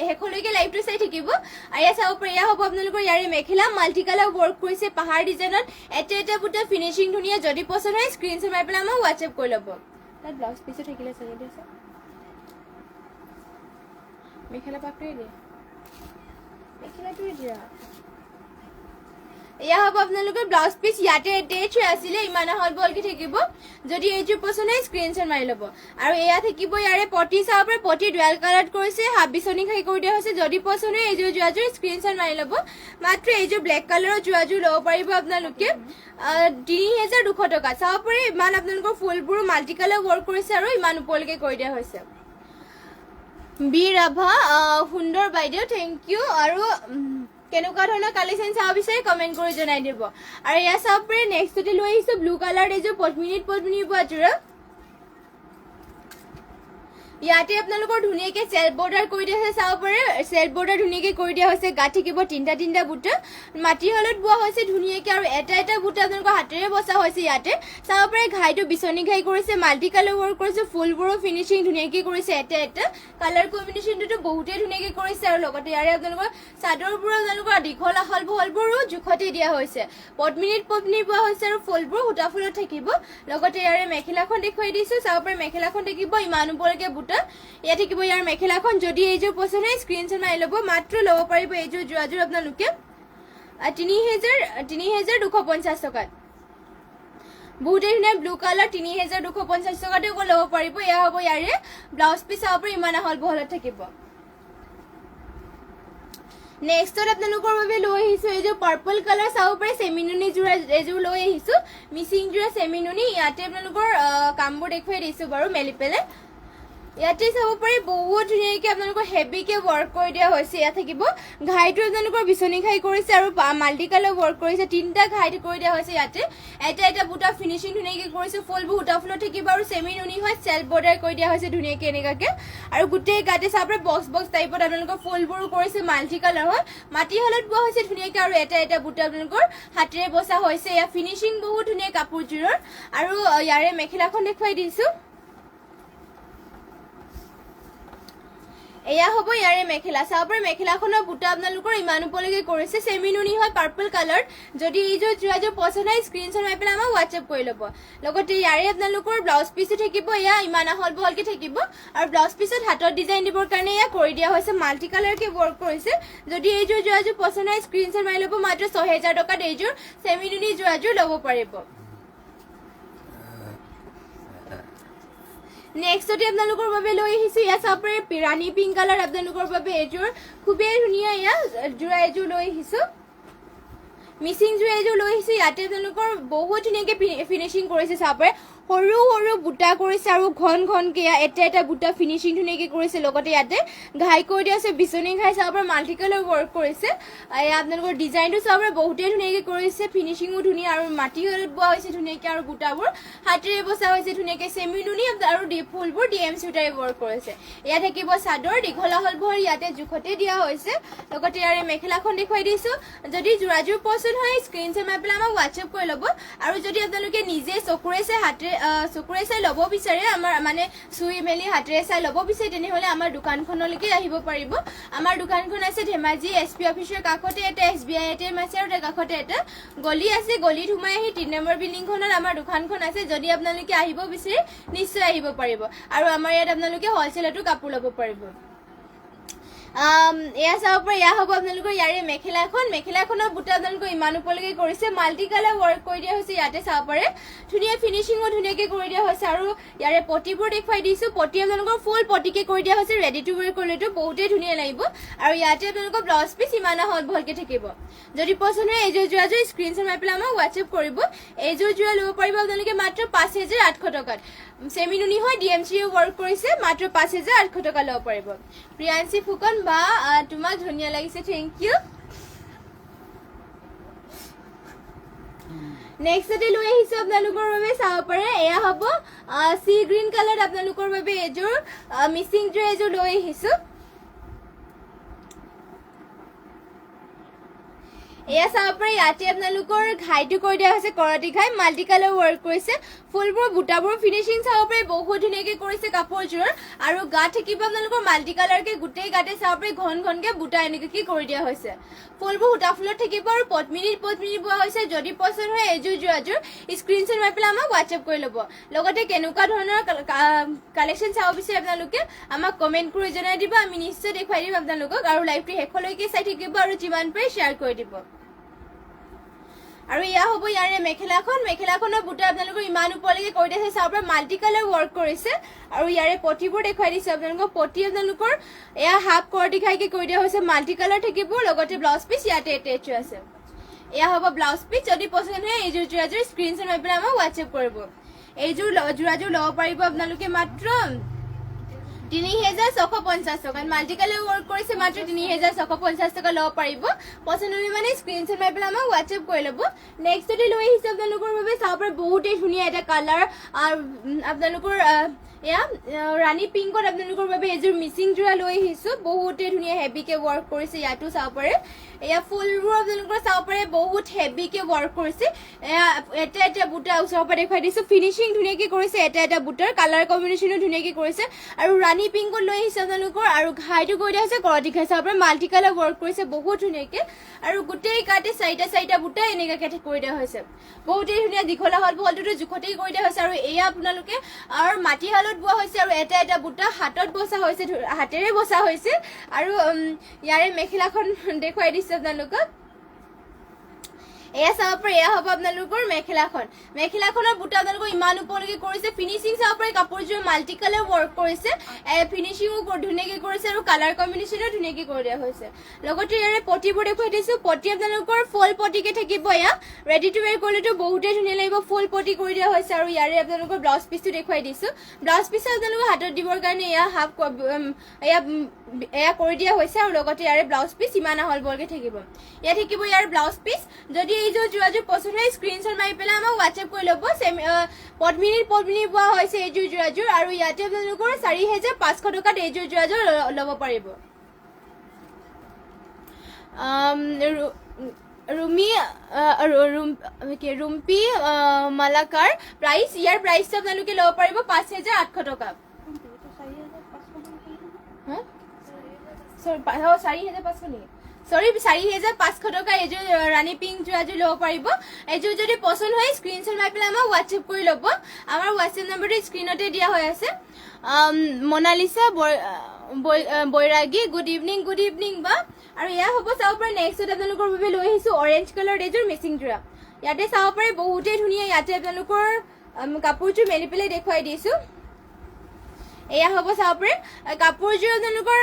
শেষলৈকে লাইভটো চাই থাকিব আৰু এয়া চাব পাৰে এয়া হ'ব আপোনালোকৰ ইয়াৰে মেখেলা মাল্টি কালাৰ ৱৰ্ক কৰিছে পাহাৰ ডিজাইনত এটা বুটা ফিনিচিং ধুনীয়া যদি পছন্দ হয় স্ক্ৰিনশ্বট মাৰি পেলাই আমাক WhatsApp কৰি ল'ব তাত ব্লাউজ পিসো থাকিলে চাগে দিছে মেখেলা পাকটোৱে দিয়া মেখেলাটোৱে দিয়া এয়া হ'ব আপোনালোকৰ ব্লাউজ পিচ ইয়াতে এটেচ হৈ আছিলে ইমান আহল বহলকে থাকিব যদি এইযোৰ পছন্দ হয় স্ক্ৰীনশ্বট মাৰি ল'ব আৰু এয়া থাকিব ইয়াৰে পটি চাব পাৰে পটি ডুৱেল কালাৰত কৰিছে হাফ বিচনি খাই কৰি দিয়া হৈছে যদি পছন্দ হয় এইযোৰ যোৱাযোৰ স্ক্ৰীনশ্বট মাৰি ল'ব মাত্ৰ এইযোৰ ব্লেক কালাৰৰ যোৱাযোৰ ল'ব পাৰিব আপোনালোকে ৩,২০০ টকা চাব পাৰে ইমান আপোনালোকৰ ফুলবোৰ মাল্টি কালাৰ ৱৰ্ক কৰিছে আৰু ইমান ওপৰলৈকে কৰি দিয়া হৈছে বি ৰাভা সুন্দৰ বাইদেউ থেংক ইউ আৰু কেনেকুৱা ধৰণৰ কালেকশ্যন চাব বিচাৰে কমেণ্ট কৰি জনাই দিব আৰু এয়া চাব পাৰে নেক্সটতে লৈ আহিছোঁ ব্লু কালাৰ এইযোৰ পদ্মিনী বোৱাযোৰা ইয়াতে আপোনালোকৰ ধুনীয়াকে চেল্ফ বৰ্ডাৰ কৰি দিয়া হৈছে চাব পাৰে চেল্ফ বৰ্ডাৰ ধুনীয়াকে কৰি দিয়া হৈছে গাত থাকিব তিনিটা বুটা মাটি হলত বোৱা হৈছে ধুনীয়াকে আৰু এটা বুটা আপোনালোকৰ হাতেৰে বচা হৈছে ইয়াতে চাব পাৰে ঘাইটো বিচনী ঘাই কৰিছে মাল্টি কালাৰ ৱৰ্ক কৰিছে ফুলবোৰো ফিনিচিং ধুনীয়াকে কৰিছে এটা কালাৰ কম্বিনেশ্যনটো বহুতেই ধুনীয়াকে কৰিছে আৰু লগতে ইয়াৰে আপোনালোকৰ চাদৰবোৰ আপোনালোকৰ দীঘল আহল বহলবোৰো জোখতে দিয়া হৈছে পদ্মিনী বোৱা হৈছে আৰু ফুলবোৰ সূতা ফুলত থাকিব লগতে ইয়াৰে মেখেলাখন দেখুৱাই দিছো চাব পাৰে মেখেলাখন থাকিব ইমান ওপৰলৈকে বুটা ইয়া থাকিব ইয়াৰ মেখেলাখন যদি এইযোৰ পছন্দ হয় স্ক্ৰীনশ্বট মাৰি ল'ব মাত্ৰ ল'ব পাৰিব এইযোৰ যোৱাযোৰ আপোনালোকে ৩,২৫০ টকাত বহুতেই ধুনীয়া ব্লু কালাৰ ৩,২৫০ টকাতে ল'ব পাৰিব এয়া হ'ব ইয়াৰে ব্লাউজ পিচ চাব পাৰে ইমান আহল বহলত থাকিব নেক্সটত আপোনালোকৰ বাবে লৈ আহিছোঁ এইযোৰ পাৰ্পল কালাৰ চাব পাৰে চেমিনুনি যোৰা এইযোৰ লৈ আহিছোঁ মিচিং যোৰা চেমিনুনি ইয়াতে আপোনালোকৰ কামবোৰ দেখুৱাই দিছোঁ বাৰু মেলি পেলাই ইয়াতে চাব পাৰে বহুত ধুনীয়াকৈ আপোনালোকৰ হেভিকে ৱৰ্ক কৰি দিয়া হৈছে ইয়াত থাকিব ঘাইটো আপোনালোকৰ বিচনী ঘাই কৰিছে আৰু মাল্টি কালাৰ ৱৰ্ক কৰিছে তিনিটা ঘাই কৰি দিয়া হৈছে ইয়াতে এটা বুটা ফিনিচিং ধুনীয়াকৈ কৰিছে ফুলবোৰ সূতা ফুলত থাকিব আৰু চেমিনুনি হয় চেল্ফ বৰ্ডাৰ কৰি দিয়া হৈছে ধুনীয়াকৈ এনেকুৱাকৈ আৰু গোটেই গাতে চাব পাৰে বক্স টাইপত আপোনালোকৰ ফুলবোৰ কৰিছে মাল্টি কালাৰ হয় মাটি হালত বোৱা হৈছে ধুনীয়াকৈ আৰু এটা বুটা আপোনালোকৰ হাতেৰে বচা হৈছে ইয়াৰ ফিনিচিং বহুত ধুনীয়া কাপোৰযোৰৰ আৰু ইয়াৰে মেখেলাখন দেখুৱাই দিছোঁ এয়া হ'ব ইয়াৰে মেখেলা চাব পাৰে মেখেলাখনৰ বুটা আপোনালোকৰ ইমান ওপৰলৈকে কৰিছে চেমিনুনি হয় পাৰ্পল কালাৰ যদি এইযোৰ যোৱাযোৰ পছন্দ হয় স্ক্ৰীনশ্বট মাৰি পেলাই আমাক হোৱাটছএপ কৰি ল'ব লগতে ইয়াৰে আপোনালোকৰ ব্লাউজ পিচো থাকিব এয়া ইমান আহল বহলকে থাকিব আৰু ব্লাউজ পিচত হাতত ডিজাইন দিবৰ কাৰণে এয়া কৰি দিয়া হৈছে মাল্টি কালাৰকে ৱৰ্ক কৰিছে যদি এইযোৰ যোৱাযোৰ পছন্দ হয় স্ক্ৰীনশ্বট মাৰি ল'ব মাত্ৰ ৬,০০০ টকাত এইযোৰ চেমিনুনি যোৱাযোৰ ল'ব পাৰিব নেক্সটতে আপোনালোকৰ বাবে লৈ আহিছোঁ ইয়া চাব পাৰে ৰাণী পিংক কালাৰ আপোনালোকৰ বাবে এইযোৰ খুবেই ধুনীয়া ইয়া যোৰা এযোৰ লৈ আহিছোঁ মিচিং যোৰা এযোৰ লৈ আহিছোঁ ইয়াতে আপোনালোকৰ বহুত ধুনীয়াকৈ ফিনিচিং কৰিছে চাব পাৰে সৰু বুটা কৰিছে আৰু ঘনকে এটা বুটা ফিনিচিং ধুনীয়াকৈ কৰিছে লগতে ইয়াতে ঘাই কৰি দিয়া আছে বিচনী ঘাই চাব পাৰে মাল্টি কালাৰ ৱৰ্ক কৰিছে এয়া আপোনালোকৰ ডিজাইনটো চাব পাৰে বহুতেই ধুনীয়াকৈ কৰিছে ফিনিচিঙো ধুনীয়া আৰু মাটি হলত বোৱা হৈছে ধুনীয়াকৈ আৰু বুটাবোৰ হাতেৰে বচা হৈছে ধুনীয়াকৈ চেমিনুনি আৰু ফুলবোৰ DMC সূতাৰে ৱৰ্ক কৰিছে এয়া থাকিব চাদৰ দীঘল আহল বহল ইয়াতে জোখতে দিয়া হৈছে লগতে ইয়াৰে মেখেলাখন দেখুৱাই দিছোঁ যদি যোৰাযোৰ পছন্দ হয় স্ক্ৰীনশ্বট মাৰি পেলাই আমাক হোৱাটছএপ কৰি ল'ব আৰু যদি আপোনালোকে নিজে চকুৰে চাই ল'ব বিচাৰে আমাৰ মানে চুই মেলি হাতেৰে চাই ল'ব বিচাৰে তেনেহ'লে আমাৰ দোকানখনলৈকে আহিব পাৰিব আমাৰ দোকানখন আছে ধেমাজি SP অফিচৰ কাষতে এটা SBI ATM আছে আৰু তাৰ কাষতে এটা গলি আছে গলিত সোমাই আহি ৩ নম্বৰ বিল্ডিংখনত আমাৰ দোকানখন আছে যদি আপোনালোকে আহিব বিচাৰে নিশ্চয় আহিব পাৰিব আৰু আমাৰ ইয়াত আপোনালোকে হ'লচেলতো কাপোৰ ল'ব পাৰিব এয়া চাব পাৰে এয়া হ'ব আপোনালোকৰ ইয়াৰে মেখেলাখনৰ বুটা আপোনালোকৰ ইমান ওপৰলৈকে কৰিছে মাল্টি কালাৰ ৱৰ্ক কৰি দিয়া হৈছে ইয়াতে চাব পাৰে ধুনীয়া ফিনিচিঙো ধুনীয়াকৈ কৰি দিয়া হৈছে আৰু ইয়াৰে পটিবোৰ দেখুৱাই দিছোঁ পটি আপোনালোকৰ ফুল পটিকে কৰি দিয়া হৈছে ৰেডি টু ৱেৰ কৰিলেতো বহুতেই ধুনীয়া লাগিব আৰু ইয়াতে আপোনালোকৰ ব্লাউজ পিচ ইমান আহল বহলকৈ থাকিব যদি পছন্দ হয় এইযোৰ যোৰাযোৰ স্ক্ৰীনশ্বট মাৰি পেলাই আমাক হোৱাটছএপ কৰিব এইযোৰ যোৰা ল'ব পাৰিব আপোনালোকে মাত্ৰ ৫,৮০০ টকাত চেমিনুনি হয় DMC ৱৰ্ক কৰিছে মাত্ৰ ৫,৮০০ টকা ল'ব পাৰিব প্ৰিয়াঞ্চি ফুকন বা তোমাক ধুনীয়া লাগিছে থেংক ইউ নেক্সটতে লৈ আহিছোঁ আপোনালোকৰ বাবে চাব পাৰে এয়া হ'ব সি গ্ৰীণ কালাৰ আপোনালোকৰ বাবে এযোৰ মিচিং যোৰা এযোৰ লৈ আহিছোঁ এয়া চাব পাৰে ইয়াতে আপোনালোকৰ ঘাইটো কৰি দিয়া হৈছে কৰতি ঘাই মাল্টি কালাৰ ৱৰ্ক কৰিছে ফুলবোৰ বুটাবোৰ ফিনিচিং চাব পাৰে বহুত ধুনীয়াকৈ কৰিছে কাপোৰযোৰৰ আৰু গাত থাকিব আপোনালোকৰ মাল্টি কালাৰকে গোটেই গাতে চাব পাৰে ঘনকে বুটা এনেকৈ কৰি দিয়া হৈছে ফুলবোৰ সূতা ফুলত থাকিব আৰু পদ্মিনী বোৱা হৈছে যদি পছন্দ হয় এইযোৰ যোৰাযোৰ স্ক্ৰীনশ্বট মাৰি পেলাই আমাক হোৱাটছএপ কৰি ল'ব লগতে কেনেকুৱা ধৰণৰ কালেকশ্যন চাব বিচাৰে আপোনালোকে আমাক কমেণ্ট কৰি জনাই দিব আমি নিশ্চয় দেখুৱাই দিম আপোনালোকক আৰু লাইভটো শেষলৈকে চাই থাকিব আৰু যিমান পাৰে শ্বেয়াৰ কৰি দিব আৰু ইয়া হ'ব ইয়াৰে মেখেলাখনৰ বুটা আপোনালোকৰ ইমান ওপৰলৈকে কৰি দিছে চাওক মাল্টি কালাৰ ৱৰ্ক কৰিছে আৰু ইয়াৰে পটিবোৰ দেখুৱাই দিছে আপোনালোকৰ পটি আপোনালোকৰ এয়া হাফ কৰটি খাইকে কৰি দিয়া হৈছে মাল্টি কালাৰ থাকিব লগতে ব্লাউজ পিচ ইয়াতে এটেচ আছে এয়া হ'ব ব্লাউজ পিচ যদি পছন্দ হয় এইযোৰ যোৰাযোৰ স্ক্ৰীনশ্বট মাৰি পেলাই আমাক হোৱাটছএপ কৰিব এইযোৰ যোৰাযোৰ ল'ব পাৰিব আপোনালোকে মাত্ৰ ৩৬৫০ টকা মাল্টি কালাৰ ৱৰ্ক কৰিছে মাত্ৰ ৩৬৫০ টকা ল'ব পাৰিব পছন্দ হ'লে মানে স্ক্ৰীনশ্বট মাৰি পেলাই আমাক হোৱাটছএপ কৰি ল'ব নেক্সট যদি লৈ আহিছে আপোনালোকৰ বাবে চাব পাৰে বহুতেই ধুনীয়া এটা কালাৰ আপোনালোকৰ এয়া ৰাণী পিংকত আপোনালোকৰ বাবে এযোৰ মিচিং যোৰা লৈ আহিছো বহুতেই ধুনীয়া হেভিকে ৱৰ্ক কৰিছে ইয়াতো চাব পাৰে এয়া ফুলবোৰ আপোনালোকৰ চাব পাৰে বহুত হেভিকে ৱৰ্ক কৰিছে এটা এটা বুটা ওচৰৰ পৰা দেখুৱাই দিছো ফিনিচিং ধুনীয়াকে কৰিছে এটা এটা বুটাৰ কালাৰ কম্বিনেশ্যনো ধুনীয়াকে কৰিছে আৰু ৰাণী পিংকত লৈ আহিছে আপোনালোকৰ আৰু ঘাইটো কৰি দিয়া হৈছে কৰতি ঘাই চাব পাৰে মাল্টি কালাৰ ৱৰ্ক কৰিছে বহুত ধুনীয়াকে আৰু গোটেই কাটে চাৰিটা বুটা এনেকাকে কৰি দিয়া হৈছে বহুতেই ধুনীয়া দীঘলা হল বলটোতো জোখতেই কৰি দিয়া হৈছে আৰু এয়া আপোনালোকে আৰু মাটিশালত বোৱা হৈছে আৰু এটা এটা বুটা হাতত বসা হৈছে হাতেৰে বসা হৈছে আৰু ইয়াৰে মেখেলাখন দেখুৱাই দিছে আপোনালোকক এয়া চাব পাৰে এয়া হ'ব আপোনালোকৰ মেখেলাখনৰ বুটা আপোনালোকৰ ইমান ওপৰলৈকে কৰিছে ফিনিচিং চাব পাৰে কাপোৰযোৰ মাল্টি কালাৰ ৱৰ্ক কৰিছে ফিনিচিঙো ধুনীয়াকে কৰিছে আৰু কালাৰ কম্বিনেশ্যনো ধুনীয়াকে কৰি দিয়া হৈছে লগতে ইয়াৰে পটিবোৰ দেখুৱাই দিছো পটি আপোনালোকৰ ফুল পটিকে থাকিব এয়া ৰেডি টু ৱেৰ কৰিলেতো বহুতেই ধুনীয়া লাগিব ফুল পটি কৰি দিয়া হৈছে আৰু ইয়াৰে আপোনালোকৰ ব্লাউজ পিচটো দেখুৱাই দিছো ব্লাউজ পিচ আপোনালোকৰ হাতত দিবৰ কাৰণে এয়া হাফ এয়া কৰি দিয়া হৈছে আৰু লগতে ইয়াৰে ব্লাউজ পিচ ইমান আহল বলকে থাকিব ইয়াত থাকিব ইয়াৰ ব্লাউজ পিচ যদি এইযোৰ যোৰাযোৰ পছন্দ হয় স্ক্ৰীনশ্বট মাৰি পেলাই আমাক হোৱাটছএপ কৰি ল'ব পদ্মিনী পোৱা হৈছে এইযোৰ যোৰাযোৰ আৰু ইয়াতে আপোনালোকৰ ৪৫০০ টকাত এইযোৰ যোৰাযোৰ ল'ব পাৰিব ৰুম্পী মালাকাৰ প্ৰাইচ ইয়াৰ প্ৰাইচটো আপোনালোকে ল'ব পাৰিব ৫৮০০ টকা ৪৫০০ নেকি সৰি ৪৫০০ টকা এইযোৰ ৰাণী পিংক যোৰাযোৰ ল'ব পাৰিব এইযোৰ যদি পছন্দ হয় স্ক্ৰীনশ্বট মাৰি পেলাই আমাক হোৱাটছএপ কৰি ল'ব আমাৰ হোৱাটছএপ নম্বৰটো স্ক্ৰীনতে দিয়া হৈ আছে মনালিসা বৈৰাগী গুড ইভিনিং বা আৰু এয়া হ'ব চাব পাৰে নেক্সট আপোনালোকৰ বাবে লৈ আহিছো অৰেঞ্জ কালাৰ এইযোৰ মিচিং যোৰা ইয়াতে চাব পাৰে বহুতেই ধুনীয়া ইয়াতে আপোনালোকৰ কাপোৰযোৰ মেলি পেলাই দেখুৱাই দিছো এয়া হ'ব চাব পাৰে কাপোৰযোৰ আপোনালোকৰ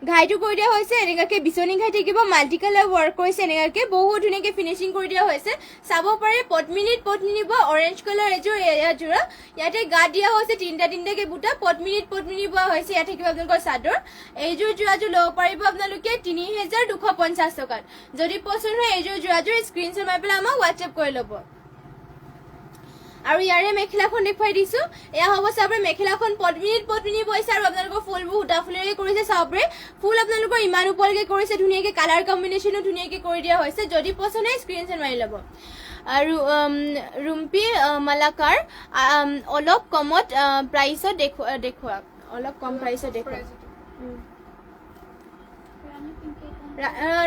ঘাইটো কৰি দিয়া হৈছে এনেকাকে বিচনী ঘাই থাকিব মাল্টি কালাৰ ৱৰ্ক কৰিছে এনেকাকে বহুত ধুনীয়াকে ফিনিচিং কৰি দিয়া হৈছে চাব পাৰে পদ্মিনী বা অৰেঞ্জ কালাৰ এযোৰ এয়া যোৰা ইয়াতে গা দিয়া হৈছে তিনিটাকে বুটা পদ্মিনী বোৱা হৈছে ইয়াত থাকিব আপোনালোকৰ চাদৰ এইযোৰ যোৰাযোৰ ল'ব পাৰিব আপোনালোকে ৩২৫০ টকাত যদি পছন্দ হয় এইযোৰ যোৰাযোৰ স্ক্ৰীনশ্বট মাৰি পেলাই আমাক হোৱাটছএপ কৰি ল'ব আৰু ইয়াৰে মেখেলাখন দেখুৱাই দিছো এয়া হ'ব চাবৰে মেখেলাখন পদ্মিনী বৈছে আৰু আপোনালোকৰ ফুলবোৰ উটা ফুলেৰে কৰিছে চাবৰে ফুল আপোনালোকৰ ইমান ওপৰলৈকে কৰিছে ধুনীয়াকে কালাৰ কম্বিনেশ্যনো ধুনীয়াকে কৰি দিয়া হৈছে যদি পছন্দ হয় স্ক্ৰীনশ্বট মাৰি ল'ব আৰু ৰুম্পী মালাকাৰ অলপ কমত প্ৰাইচত দেখুৱা অলপ কম প্ৰাইচত দেখুৱা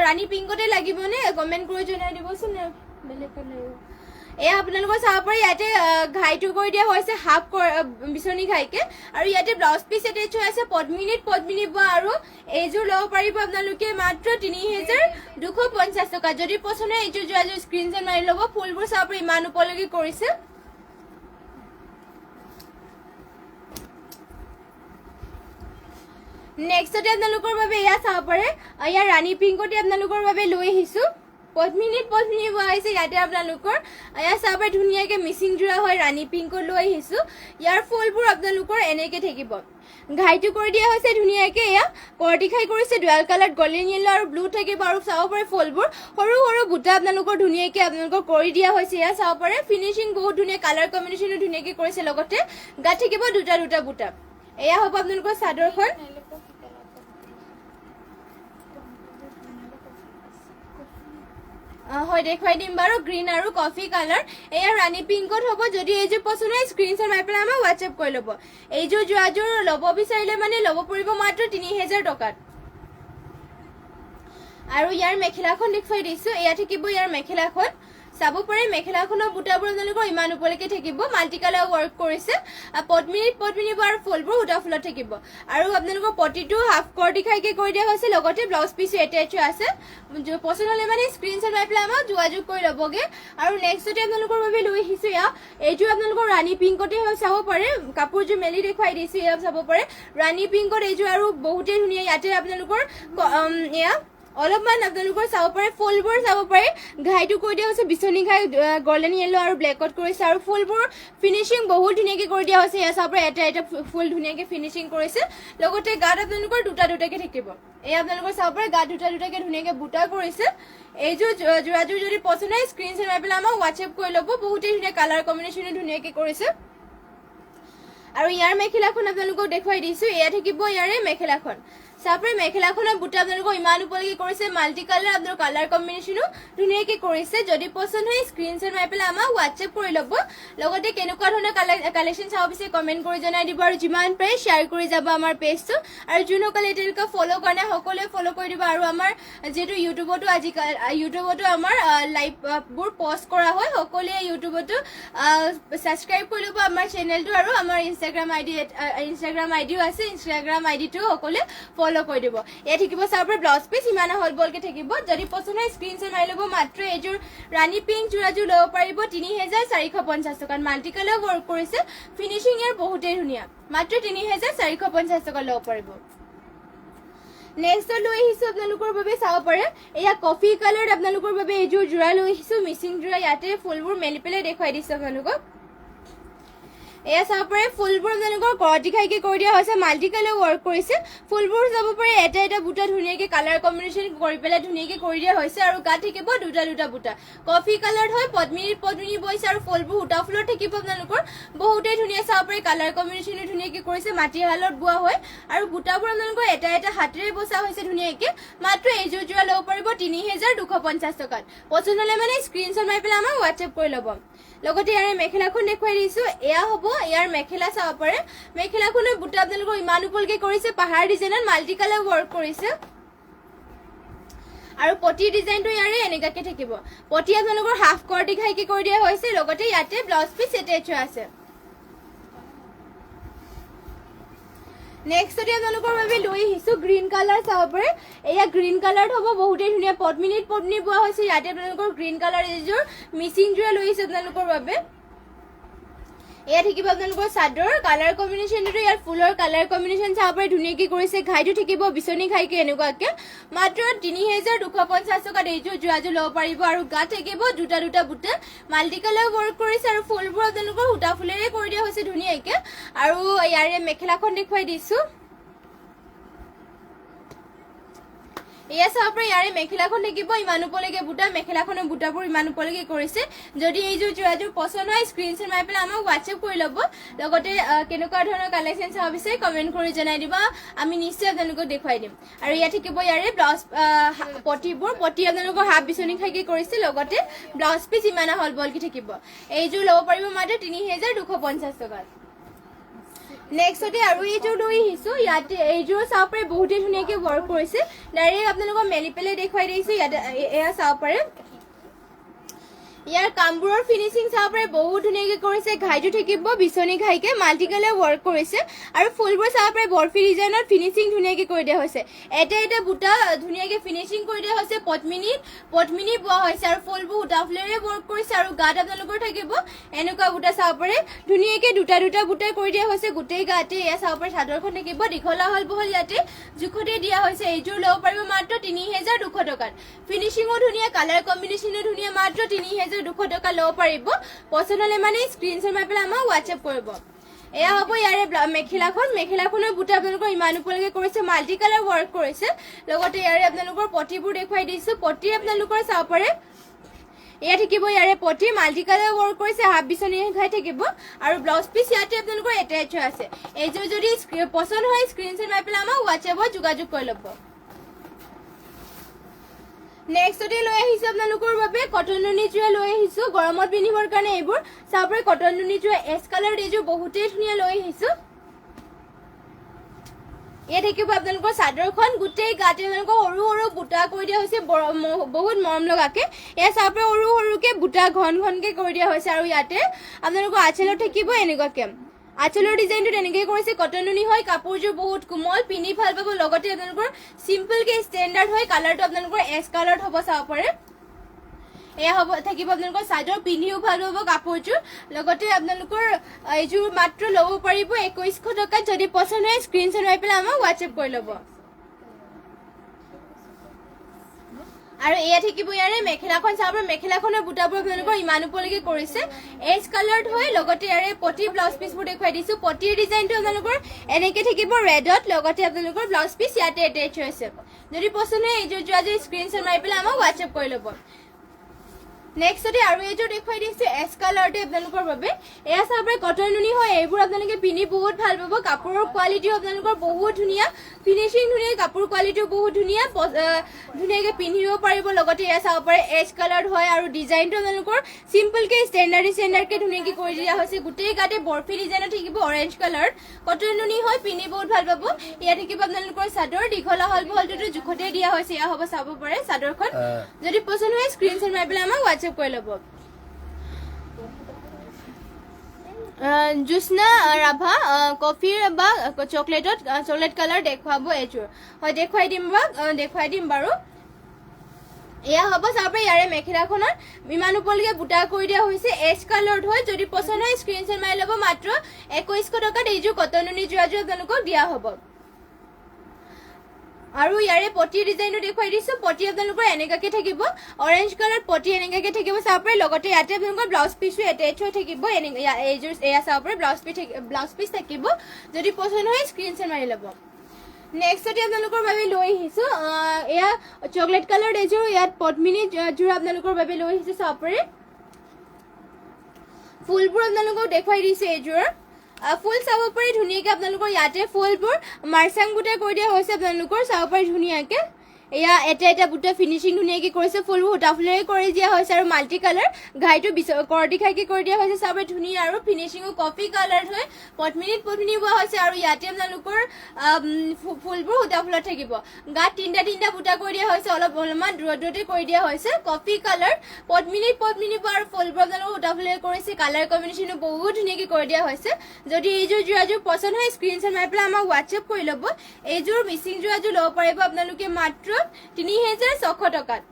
ৰাণী পিংকতে লাগিবনে কমেণ্ট কৰি জনাই দিবচোন বেলেগত লাগিব এয়া আপোনালোকৰ চাব পাৰে ইয়াতে ঘাইটো কৰি দিয়া হৈছে হাফ বিচনী ঘাইকে আৰু ইয়াতে ব্লাউজ পিচ এটেচ হৈ আছে পদ্মিনী বোৱা আৰু এইযোৰ ল'ব পাৰিব আপোনালোকে মাত্ৰ ৩২৫০ টকা যদি পছন্দ হয় এইযোৰ যোৰাযোৰ স্ক্ৰীনশ্বট মাৰি ল'ব ফুলবোৰ চাব পাৰে ইমান ওপৰলৈকে কৰিছে নেক্সটতে আপোনালোকৰ বাবে এয়া চাব পাৰে এয়া ৰাণী পিংকতে আপোনালোকৰ বাবে লৈ আহিছো পদ্মিনী বোৱা হৈছে ইয়াতে আপোনালোকৰ এয়া চাব পাৰে ধুনীয়াকে মিচিং যোৰা হয় ৰাণী পিংকত লৈ আহিছো ইয়াৰ ফুলবোৰ আপোনালোকৰ এনেকে থাকিব ঘাইটো কৰি দিয়া হৈছে ধুনীয়াকে এয়া কৰটি খাই কৰিছে ডুৱেল কালাৰ গল্ডেন য়েলো আৰু ব্লু থাকিব আৰু চাব পাৰে ফুলবোৰ সৰু বুটা আপোনালোকৰ ধুনীয়াকে আপোনালোকৰ কৰি দিয়া হৈছে এয়া চাব পাৰে ফিনিচিং বহুত ধুনীয়া কালাৰ কম্বিনেশ্যনো ধুনীয়াকে কৰিছে লগতে গাত থাকিব দুটা বুটা এয়া হ'ব আপোনালোকৰ চাদৰখন হয় দেখুৱাই দিম বাৰু গ্ৰীণ আৰু কফি কালাৰ এয়া ৰাণী পিংকত হ'ব যদি এইযোৰ পছন্দ হয় স্ক্ৰীনশ্বট মাৰি পেলাই আমাক হোৱাটছএপ কৰি ল'ব এইযোৰ যোৰাযোৰ ল'ব বিচাৰিলে মানে ল'ব পৰিব মাত্ৰ ৩০০০ টকাত আৰু ইয়াৰ মেখেলাখন দেখুৱাই দিছো এয়া থাকিব ইয়াৰ মেখেলাখন চাব পাৰে মেখেলাখনৰ বুটাবোৰ আপোনালোকৰ ইমান ওপৰলৈকে থাকিব মাল্টি কালাৰ ৱৰ্ক কৰিছে পদ্মিনীবোৰ আৰু ফুলবোৰ সূতা ফুলত থাকিব আৰু আপোনালোকৰ পটিটো হাফ কৰ্টি খাইকে কৰি দিয়া হৈছে লগতে ব্লাউজ পিছো এটাচ আছে পছন্দ হলে মানে স্ক্ৰীনশ্বট মাৰি পেলাই আমাক যোগাযোগ কৰি ল'বগে আৰু নেক্সটতে আপোনালোকৰ বাবে লৈ আহিছো এয়া এইটো আপোনালোকৰ ৰাণী পিংকতে চাব পাৰে কাপোৰযোৰ মেলি দেখুৱাই দিছো এয়া চাব পাৰে ৰাণী পিংকত এইযোৰ আৰু বহুতেই ধুনীয়া ইয়াতে আপোনালোকৰ এয়া অলপমান আপোনালোকৰ চাব পাৰে ফুলবোৰ চাব পাৰে ঘাইটো কৈ দিয়া হৈছে বিচনী ঘাই গল্ডেন য়েলো আৰু ব্লেকত কৰিছে আৰু ফুলবোৰ ফিনিচিং বহুত ধুনীয়াকৈ কৰি দিয়া হৈছে এয়া চাব পাৰে এটা ফুল ধুনীয়াকৈ ফিনিচিং কৰিছে লগতে গাত আপোনালোকৰ দুটাকে থাকিব এই আপোনালোকৰ চাব পাৰে গাত দুটাকে ধুনীয়াকৈ বুটা কৰিছে এইযোৰ যোৰাযোৰ যদি পছন্দ হয় স্ক্ৰীনশ্বট মাৰি পেলাই আমাক হোৱাটছএপ কৰি ল'ব বহুতেই ধুনীয়া কালাৰ কম্বিনেশ্যনে ধুনীয়াকৈ কৰিছে আৰু ইয়াৰ মেখেলাখন আপোনালোকক দেখুৱাই দিছো এয়া থাকিব ইয়াৰে মেখেলাখন চাপৰে মেখেলাখনৰ বুটা আপোনালোকক ইমান ওপৰলৈকে কৰিছে মাল্টি কালাৰ আপোনালোকৰ কালাৰ কম্বিনেশ্যনো ধুনীয়াকৈ কৰিছে যদি পছন্দ হয় স্ক্ৰীনশ্বট মাৰি পেলাই আমাক হোৱাটছএপ কৰি ল'ব লগতে কেনেকুৱা ধৰণৰ কালেকশ্যন চাব বিচাৰে কমেণ্ট কৰি জনাই দিব আৰু যিমান পাৰে শ্বেয়াৰ কৰি যাব আমাৰ পেজটো আৰু যোনসকলে এতিয়ালৈকে ফ'ল' কৰা নাই সকলোৱে ফ'ল' কৰি দিব আৰু আমাৰ যিহেতু ইউটিউবতো আমাৰ লাইভবোৰ পষ্ট কৰা হয় সকলোৱে ইউটিউবতো ছাবস্ক্ৰাইব কৰি ল'ব আমাৰ চেনেলটো আৰু আমাৰ ইনষ্টাগ্ৰাম আইডিও আছে ইনষ্টাগ্ৰাম আইডিটো সকলোৱে ফ'ল' কৰি দিব এয়া থাকিব চাব পাৰে ব্লাউজ পিচ ইমান হল বলকে থাকিব যদি পছন্দ হয় স্ক্ৰীনশ্বট মাৰি ল'ব মাত্ৰ এইযোৰ ৰাণী পিংক যোৰাযোৰ ল'ব পাৰিব ৩,৪৫০ টকাত মাল্টি কালাৰ ৱৰ্ক কৰিছে ফিনিচিং ইয়াৰ বহুতেই ধুনীয়া মাত্ৰ ৩,৪৫০ টকা ল'ব পাৰিব নেক্সট লৈ আহিছো আপোনালোকৰ বাবে চাব পাৰে এয়া কফি কালাৰত আপোনালোকৰ বাবে এইযোৰ যোৰা লৈ আহিছো মিচিং যোৰা ইয়াতে ফুলবোৰ মেলি পেলাই দেখুৱাই দিছো আপোনালোকক এয়া চাব পাৰে ফুলবোৰ আপোনালোকৰ কৰতি খাইকে কৰি দিয়া হৈছে মাল্টি কালাৰ ৱৰ্ক কৰিছে ফুলবোৰ চাব পাৰে এটা বুটা ধুনীয়াকৈ কালাৰ কম্বিনেশ্যন কৰি পেলাই ধুনীয়াকৈ কৰি দিয়া হৈছে আৰু গাত থাকিব দুটা বুটা কফি কালাৰ হয় পদ্মিনী বৈছে আৰু ফুলবোৰ সূতা ফুলত থাকিব আপোনালোকৰ বহুতেই ধুনীয়া চাব পাৰে কালাৰ কম্বিনেশ্যনো ধুনীয়াকৈ কৰিছে মাটিশালত বোৱা হয় আৰু বুটাবোৰ আপোনালোকৰ এটা হাতেৰে বচা হৈছে ধুনীয়াকৈ মাত্ৰ এইযোৰ যোৰা ল'ব পাৰিব ৩,২৫০ টকাত পছন্দ হ'লে মানে স্ক্ৰীনশ্বট মাৰি পেলাই আমাক হোৱাটছএপ কৰি ল'ব লগতে ইয়াৰে মেখেলাখন দেখুৱাই দিছো এয়া হ'ব ইয়াৰ মেখেলা চাব পাৰে মেখেলাখনৰ বুটা আপোনালোকৰ ইমান ওপৰলৈকে কৰিছে পাহাৰ ডিজাইনত মাল্টি কালাৰ ৱৰ্ক কৰিছে আৰু পটি ডিজাইনটো ইয়াৰে এনেকাকে থাকিব পটি আপোনালোকৰ হাফ কৰ্টি খাইকে কৰি দিয়া হৈছে লগতে ইয়াতে ব্লাউজ পিচ এটাচ আছে নেক্সটতে আপোনালোকৰ বাবে লৈ আহিছো গ্ৰীণ কালাৰ চাব পাৰে এয়া গ্ৰীণ কালাৰত হ'ব বহুতেই ধুনীয়া পদ্মিনী বোৱা হৈছে ইয়াতে আপোনালোকৰ গ্ৰীণ কালাৰ এইযোৰ মিচিং যোৰা লৈ আহিছে আপোনালোকৰ বাবে এয়া থাকিব আপোনালোকৰ চাদৰ কালাৰ কম্বিনেশ্যনটো ইয়াৰ ফুলৰ কালাৰ কম্বিনেশ্যন চাব পাৰে ধুনীয়াকৈ কৰিছে ঘাইটো থাকিব বিচনী ঘাইকে এনেকুৱাকে মাত্ৰ ৩,২৫০ টকাত এইযোৰ যোৰাযোৰ ল'ব পাৰিব আৰু গাত থাকিব দুটা বুটা মাল্টি কালাৰ ৱৰ্ক কৰিছে আৰু ফুলবোৰ আপোনালোকৰ সূতা ফুলেৰে কৰি দিয়া হৈছে ধুনীয়াকৈ আৰু ইয়াৰে মেখেলাখন দেখুৱাই দিছো এয়া চাব পাৰে ইয়াৰে মেখেলাখন থাকিব ইমান ওপৰলৈকে বুটা মেখেলাখনৰ বুটাবোৰ ইমান ওপৰলৈকে কৰিছে যদি এইযোৰ যোৰাযোৰ পছন্দ হয় স্ক্ৰীনশ্বট মাৰি পেলাই আমাক হোৱাটছএপ কৰি ল'ব লগতে কেনেকুৱা ধৰণৰ কালেকশ্যন চাব বিচাৰে কমেণ্ট কৰি জনাই দিব আমি নিশ্চয় আপোনালোকক দেখুৱাই দিম আৰু ইয়াত থাকিব ইয়াৰে ব্লাউজ পটি আপোনালোকৰ হাফ বিচনী খাইকে কৰিছে লগতে ব্লাউজ পিচ ইমান হল বলকে থাকিব এইযোৰ ল'ব পাৰিব মাত্ৰ ৩,২৫০ টকাত নেক্সটতে আৰু এইযোৰ লৈ আহিছো ইয়াতে এইযোৰ চাব পাৰে বহুতেই ধুনীয়াকৈ ৱৰ্ক কৰিছে ডাইৰেক্ট আপোনালোকক মেলি পেলাই দেখুৱাই দিছো ইয়াতে এয়া চাব পাৰে ইয়াৰ কামবোৰৰ ফিনিচিং চাব পাৰে বহুত ধুনীয়াকৈ কৰিছে ঘাইটো থাকিব বিচনী ঘাইকে মাল্টি কালাৰ ৱৰ্ক কৰিছে আৰু ফুলবোৰ চাব পাৰে বৰফি ডিজাইনত ফিনিচিং ধুনীয়াকৈ কৰি দিয়া হৈছে এটা বুটা ধুনীয়াকৈ ফিনিচিং কৰি দিয়া হৈছে পদ্মিনী বোৱা হৈছে আৰু ফুলবোৰ সূতা ফুলেৰে ৱৰ্ক কৰিছে আৰু গাত আপোনালোকৰ থাকিব এনেকুৱা বুটা চাব পাৰে ধুনীয়াকৈ দুটা বুটা কৰি দিয়া হৈছে গোটেই গাতে এয়া চাব পাৰে চাদৰখন থাকিব দীঘলা হল বহল ইয়াতে জোখতে দিয়া হৈছে এইযোৰ ল'ব পাৰিব মাত্ৰ ৩,২০০ টকাত ফিনিচিঙো ধুনীয়া কালাৰ কম্বিনেশ্যনো ধুনীয়া মাত্ৰ ৩,২০০ টকা ল'ব পাৰিব পছন্দ হ'লে মানে স্ক্ৰীনশ্বট মাৰি পেলাই আমাক হোৱাটছএপ কৰিব এয়া হ'ব ইয়াৰে মেখেলাখনৰ বুটা আপোনালোকৰ ইমান ওপৰলৈকে কৰিছে মাল্টি কালাৰ ৱৰ্ক কৰিছে লগতে ইয়াৰে আপোনালোকৰ পটিবোৰ দেখুৱাই দিছো পটি আপোনালোকৰ চাব পাৰে এয়া থাকিব ইয়াৰে পটি মাল্টি কালাৰ ৱৰ্ক কৰিছে হাফ বিচনী ঘাই থাকিব আৰু ব্লাউজ পিচ ইয়াতে আপোনালোকৰ এটাচ আছে এইযোৰ যদি পছন্দ হয় স্ক্ৰীনশ্বট মাৰি পেলাই আমাক হোৱাটছএপত যোগাযোগ কৰি ল'ব নেক্সটতে লৈ আহিছো আপোনালোকৰ বাবে কটন নুনি যোৰা লৈ আহিছো গৰমত পিন্ধিবৰ কাৰণে এইবোৰ চাব পাৰে কটন নুনি যোৰা এছ কালাৰ এইযোৰ বহুতেই ধুনীয়া লৈ আহিছো এয়া থাকিব আপোনালোকৰ চাদৰখন গোটেই গাতে আপোনালোকৰ সৰু সৰু বুটা কৰি দিয়া হৈছে বহুত মৰম লগাকে এয়া চাব পৰা সৰু সৰুকে বুটা ঘন ঘনকে কৰি দিয়া হৈছে আৰু ইয়াতে আপোনালোকৰ আঁচলত থাকিব এনেকুৱাকে আঁচলৰ ডিজাইনটো তেনেকৈ কৰিছে কটন নুনি হয় কাপোৰযোৰ বহুত কোমল পিন্ধি ভাল পাব লগতে আপোনালোকৰ চিম্পলকে ষ্টেণ্ডাৰ্ড হয় কালাৰটো আপোনালোকৰ এছ কালাৰত হ'ব চাব পাৰে এয়া হ'ব থাকিব আপোনালোকৰ চাদৰ পিন্ধিও ভাল পাব কাপোৰযোৰ লগতে আপোনালোকৰ এইযোৰ মাত্ৰ ল'ব পাৰিব 2100 টকাত যদি পছন্দ হয় স্ক্ৰীনশ্বট মাৰি পেলাই আমাক হোৱাটছএপ কৰি ল'ব আৰু এয়া থাকিব ইয়াৰে মেখেলাখন চাব মেখেলাখনৰ বুটাবোৰ আপোনালোকৰ ইমান ওপৰলৈকে কৰিছে এছ কালাৰত হয় লগতে ইয়াৰে পটি ব্লাউজ পিচবোৰ দেখুৱাই দিছো পটিৰ ডিজাইনটো আপোনালোকৰ এনেকৈ থাকিব ৰেডত লগতে আপোনালোকৰ ব্লাউজ পিচ ইয়াতে এটেচ হৈছে যদি পছন্দ হয় এইযোৰ যোৱা যদি স্ক্ৰীনশ্বট মাৰি পেলাই আমাক হোৱাটছএপ কৰি ল'ব নেক্সটতে আৰু এইযোৰ দেখুৱাই দিছো এছ কালাৰতে আপোনালোকৰ বাবে এয়া চাব কটন নুনি হয় এইবোৰ আপোনালোকে পিন্ধি বহুত ভাল পাব কাপোৰৰ কোৱালিটিও আপোনালোকৰ বহুত ধুনীয়া ফিনিচিং ধুনীয়া কাপোৰ কোৱালিটিও বহুত ধুনীয়া ধুনীয়াকৈ পিন্ধিব পাৰিব লগতে এয়া চাব পাৰে এছ কালাৰ হয় আৰু ডিজাইনটো আপোনালোকৰ চিম্পলকৈ ষ্টেণ্ডাৰ্ডকৈ ধুনীয়াকৈ কৰি দিয়া হৈছে গোটেই গাতে বৰফি ডিজাইনত থাকিব অৰেঞ্জ কালাৰ কটন নুনি হয় পিন্ধি বহুত ভাল পাব ইয়াত থাকিব আপোনালোকৰ চাদৰ দীঘলা হল বহলটো জোখতে দিয়া হৈছে এয়া হ'ব চাব পাৰে চাদৰখন যদি পছন্দ হয় স্ক্ৰীনশ্বট মাৰি পেলাই আমাক হোৱাটছএপ কৰি ল'ব জুস্না ৰাভা কফিৰ বা চকলেট কালাৰ দেখুৱাব এইযোৰ হয় দেখুৱাই দিম বাৰু এয়া হ'ব চাব পাৰে ইয়াৰে মেখেলাখনৰ ইমান ওপৰলৈকে বুটা কৰি দিয়া হৈছে এছ কালাৰত হয় যদি পছন্দ হয় স্ক্ৰীনশ্বট মাৰি ল'ব মাত্ৰ 2100 টকাত এইযোৰ কটন নুনি যোৰাযোৰ আপোনালোকক দিয়া হ'ব আৰু ইয়াৰে পটি ডিজাইনটো দেখুৱাই দিছো পটি আপোনালোকৰ এনেকাকে থাকিব অৰেঞ্জ কালাৰ পটি এনেকাকে থাকিব চাব পাৰে লগতে ইয়াতে আপোনালোকৰ ব্লাউজ পিচো এটেচ হৈ থাকিব এইযোৰ এয়া চাব পাৰে ব্লাউজ পিচ থাকিব যদি পছন্দ হয় স্ক্ৰীনশ্বট মাৰি ল'ব নেক্সটতে আপোনালোকৰ বাবে লৈ আহিছো এয়া চকলেট কালাৰ এইযোৰ ইয়াত পদ্মিনী যোৰা আপোনালোকৰ বাবে লৈ আহিছো চাব পাৰে ফুলবোৰ আপোনালোকক দেখুৱাই দিছো এইযোৰ ফুল চাব পাৰি ধুনীয়াকৈ আপোনালোকৰ ইয়াতে ফুলবোৰ মাৰ্চাং বুটা কৰি দিয়া হৈছে আপোনালোকৰ চাব পাৰি ধুনীয়াকৈ এয়া এটা বুটা ফিনিচিং ধুনীয়াকৈ কৰিছে ফুলবোৰ সূতা ফুলেৰে কৰি দিয়া হৈছে আৰু মাল্টি কালাৰ ঘাইটো কৰটি খাইকৈ কৰি দিয়া হৈছে চাব পাৰি ধুনীয়া আৰু ফিনিচিঙো কফি কালাৰ হয় পদ্মিনীত বোৱা হৈছে আৰু ইয়াতে আপোনালোকৰ ফুলবোৰ সূতা ফুলত থাকিব গাত তিনিটা বুটা কৰি দিয়া হৈছে অলপমান দূৰতে কৰি দিয়া হৈছে কফি কালাৰ পদ্মিনীত আৰু ফুলবোৰ আপোনালোকৰ সূতা ফুলেৰে কৰিছে কালাৰ কম্বিনেশ্যনো বহুত ধুনীয়াকৈ কৰি দিয়া হৈছে যদি এইযোৰ যোৰাযোৰ পছন্দ হয় স্ক্ৰীনশ্বট মাৰি পেলাই আমাক হোৱাটছএপ কৰি ল'ব এইযোৰ মিচিং যোৰাযোৰ ল'ব পাৰিব আপোনালোকে মাত্ৰ 3600 টকাত